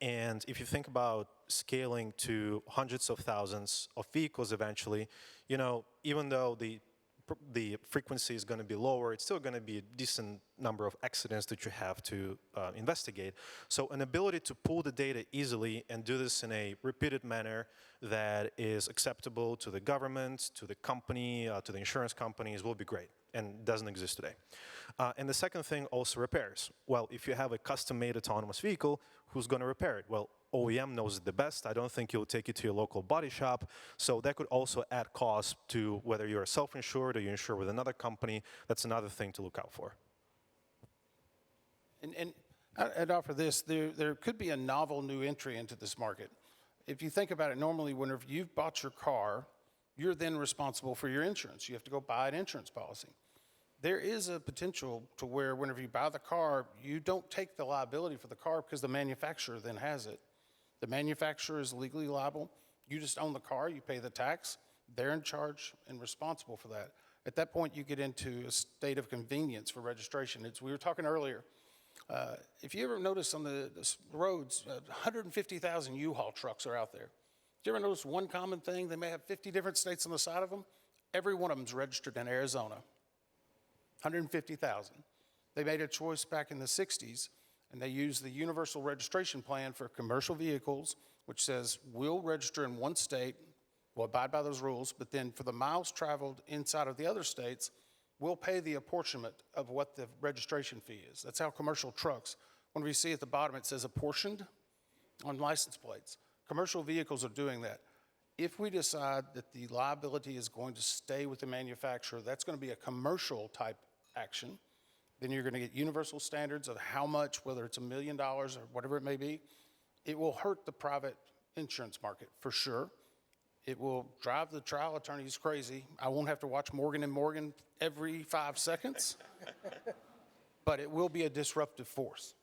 And if you think about scaling to hundreds of thousands of vehicles eventually, even though the frequency is going to be lower, it's still going to be a decent number of accidents that you have to investigate. So an ability to pull the data easily and do this in a repeated manner that is acceptable to the government, to the company, to the insurance companies will be great, and doesn't exist today. And the second thing, also repairs. Well, if you have a custom-made autonomous vehicle, who's going to repair it? Well, OEM knows it the best. I don't think you'll take it to your local body shop. So that could also add cost to whether you're self-insured or you insure with another company. That's another thing to look out for. And I'd offer this, there could be a novel new entry into this market. If you think about it, normally whenever you've bought your car, you're then responsible for your insurance. You have to go buy an insurance policy. There is a potential to where whenever you buy the car, you don't take the liability for the car because the manufacturer then has it. The manufacturer is legally liable. You just own the car, you pay the tax, they're in charge and responsible for that. At that point, you get into a state of convenience for registration. We were talking earlier, if you ever notice on the roads, 150,000 U-Haul trucks are out there. Did you ever notice one common thing? They may have 50 different states on the side of them. Every one of them's registered in Arizona, 150,000. They made a choice back in the 60s, and they used the universal registration plan for commercial vehicles, which says we'll register in one state, we'll abide by those rules, but then for the miles traveled inside of the other states, we'll pay the apportionment of what the registration fee is. That's how commercial trucks, when we see at the bottom it says apportioned on license plates. Commercial vehicles are doing that. If we decide that the liability is going to stay with the manufacturer, that's going to be a commercial type action. Then you're going to get universal standards of how much, whether it's $1 million or whatever it may be. It will hurt the private insurance market for sure. It will drive the trial attorneys crazy. I won't have to watch Morgan & Morgan every 5 seconds, but it will be a disruptive force.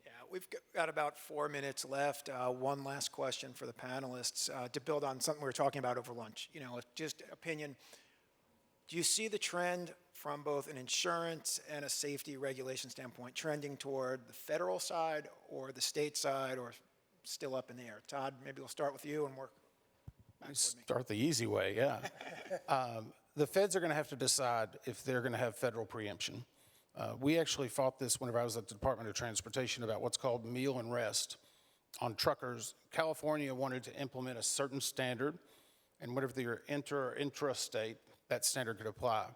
Yeah, we've got about 4 minutes left. One last question for the panelists to build on something we were talking about over lunch. You know, just opinion. Do you see the trend from both an insurance and a safety regulation standpoint trending toward the federal side or the state side, or still up in the air? Todd, maybe we'll start with you and work back with me. Start the easy way, yeah. The feds are going to have to decide if they're going to have federal preemption. We actually fought this whenever I was at the Department of Transportation about what's called meal and rest on truckers. California wanted to implement a certain standard, and whenever you're inter or intrastate, that standard could apply.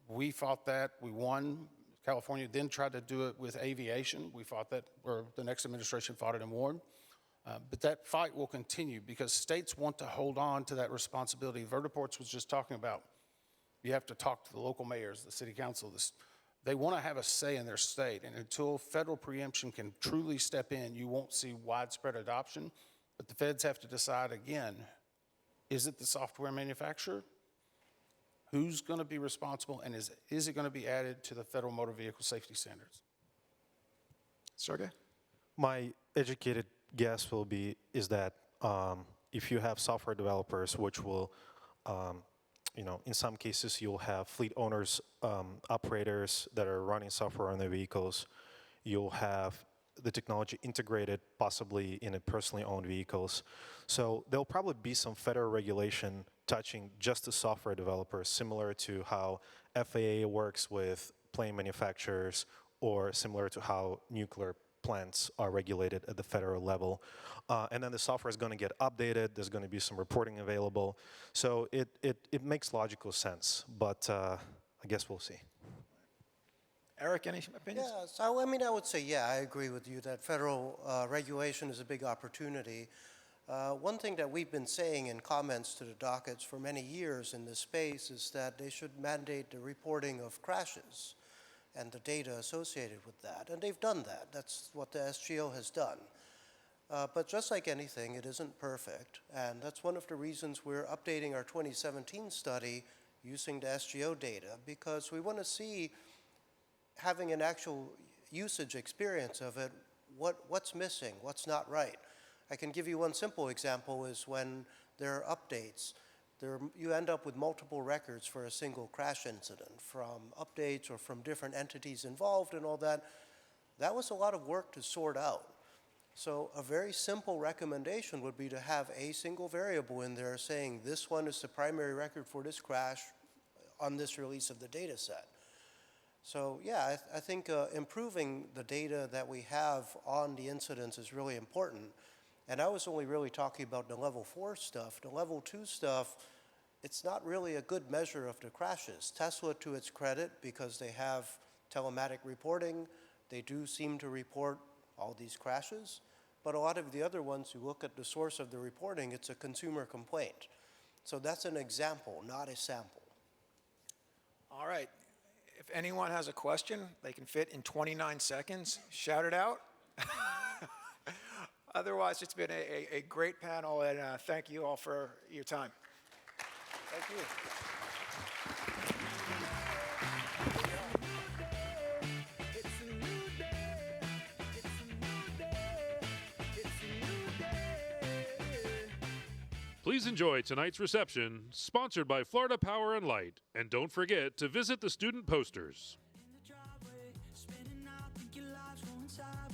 We fought that, we won. California then tried to do it with aviation. We fought that, or the next administration fought it and won. But that fight will continue because states want to hold on to that responsibility. Vertiports was just talking about, you have to talk to the local mayors, the city council. They want to have a say in their state, and until federal preemption can truly step in, you won't see widespread adoption. But the feds have to decide again, is it the software manufacturer? Who's going to be responsible, and is it going to be added to the federal motor vehicle safety standards? Sergey? My educated guess is that if you have software developers, which will, in some cases you'll have fleet owners, operators that are running software on their vehicles. You'll have the technology integrated possibly in a personally owned vehicles. So there'll probably be some federal regulation touching just the software developers, similar to how FAA works with plane manufacturers, or similar to how nuclear plants are regulated at the federal level. And then the software is going to get updated. There's going to be some reporting available. So it makes logical sense, but I guess we'll see. Eric, any opinions? Yeah, so I mean, I would say, yeah, I agree with you that federal regulation is a big opportunity. One thing that we've been saying in comments to the dockets for many years in this space is that they should mandate the reporting of crashes and the data associated with that. And they've done that. That's what the SGO has done. But just like anything, it isn't perfect. And that's one of the reasons we're updating our 2017 study using the SGO data, because we want to see, having an actual usage experience of it, what's missing, what's not right. I can give you one simple example is when there are updates, you end up with multiple records for a single crash incident from updates or from different entities involved and all that. That was a lot of work to sort out. So a very simple recommendation would be to have a single variable in there saying this one is the primary record for this crash on this release of the data set. So yeah, I think improving the data that we have on the incidents is really important. And I was only really talking about the level 4 stuff. The level 2 stuff, it's not really a good measure of the crashes. Tesla, to its credit, because they have telematic reporting, they do seem to report all these crashes. But a lot of the other ones, you look at the source of the reporting, it's a consumer complaint. So that's an example, not a sample. All right. If anyone has a question, they can fit in 29 seconds. Shout it out. Otherwise, it's been a great panel, and thank you all for your time. Thank you. It's a new day. It's a new day. It's a new day. Please enjoy tonight's reception, sponsored by Florida Power and Light. And don't forget to visit the student posters. In the driveway, spinning out, think your life's going sideways.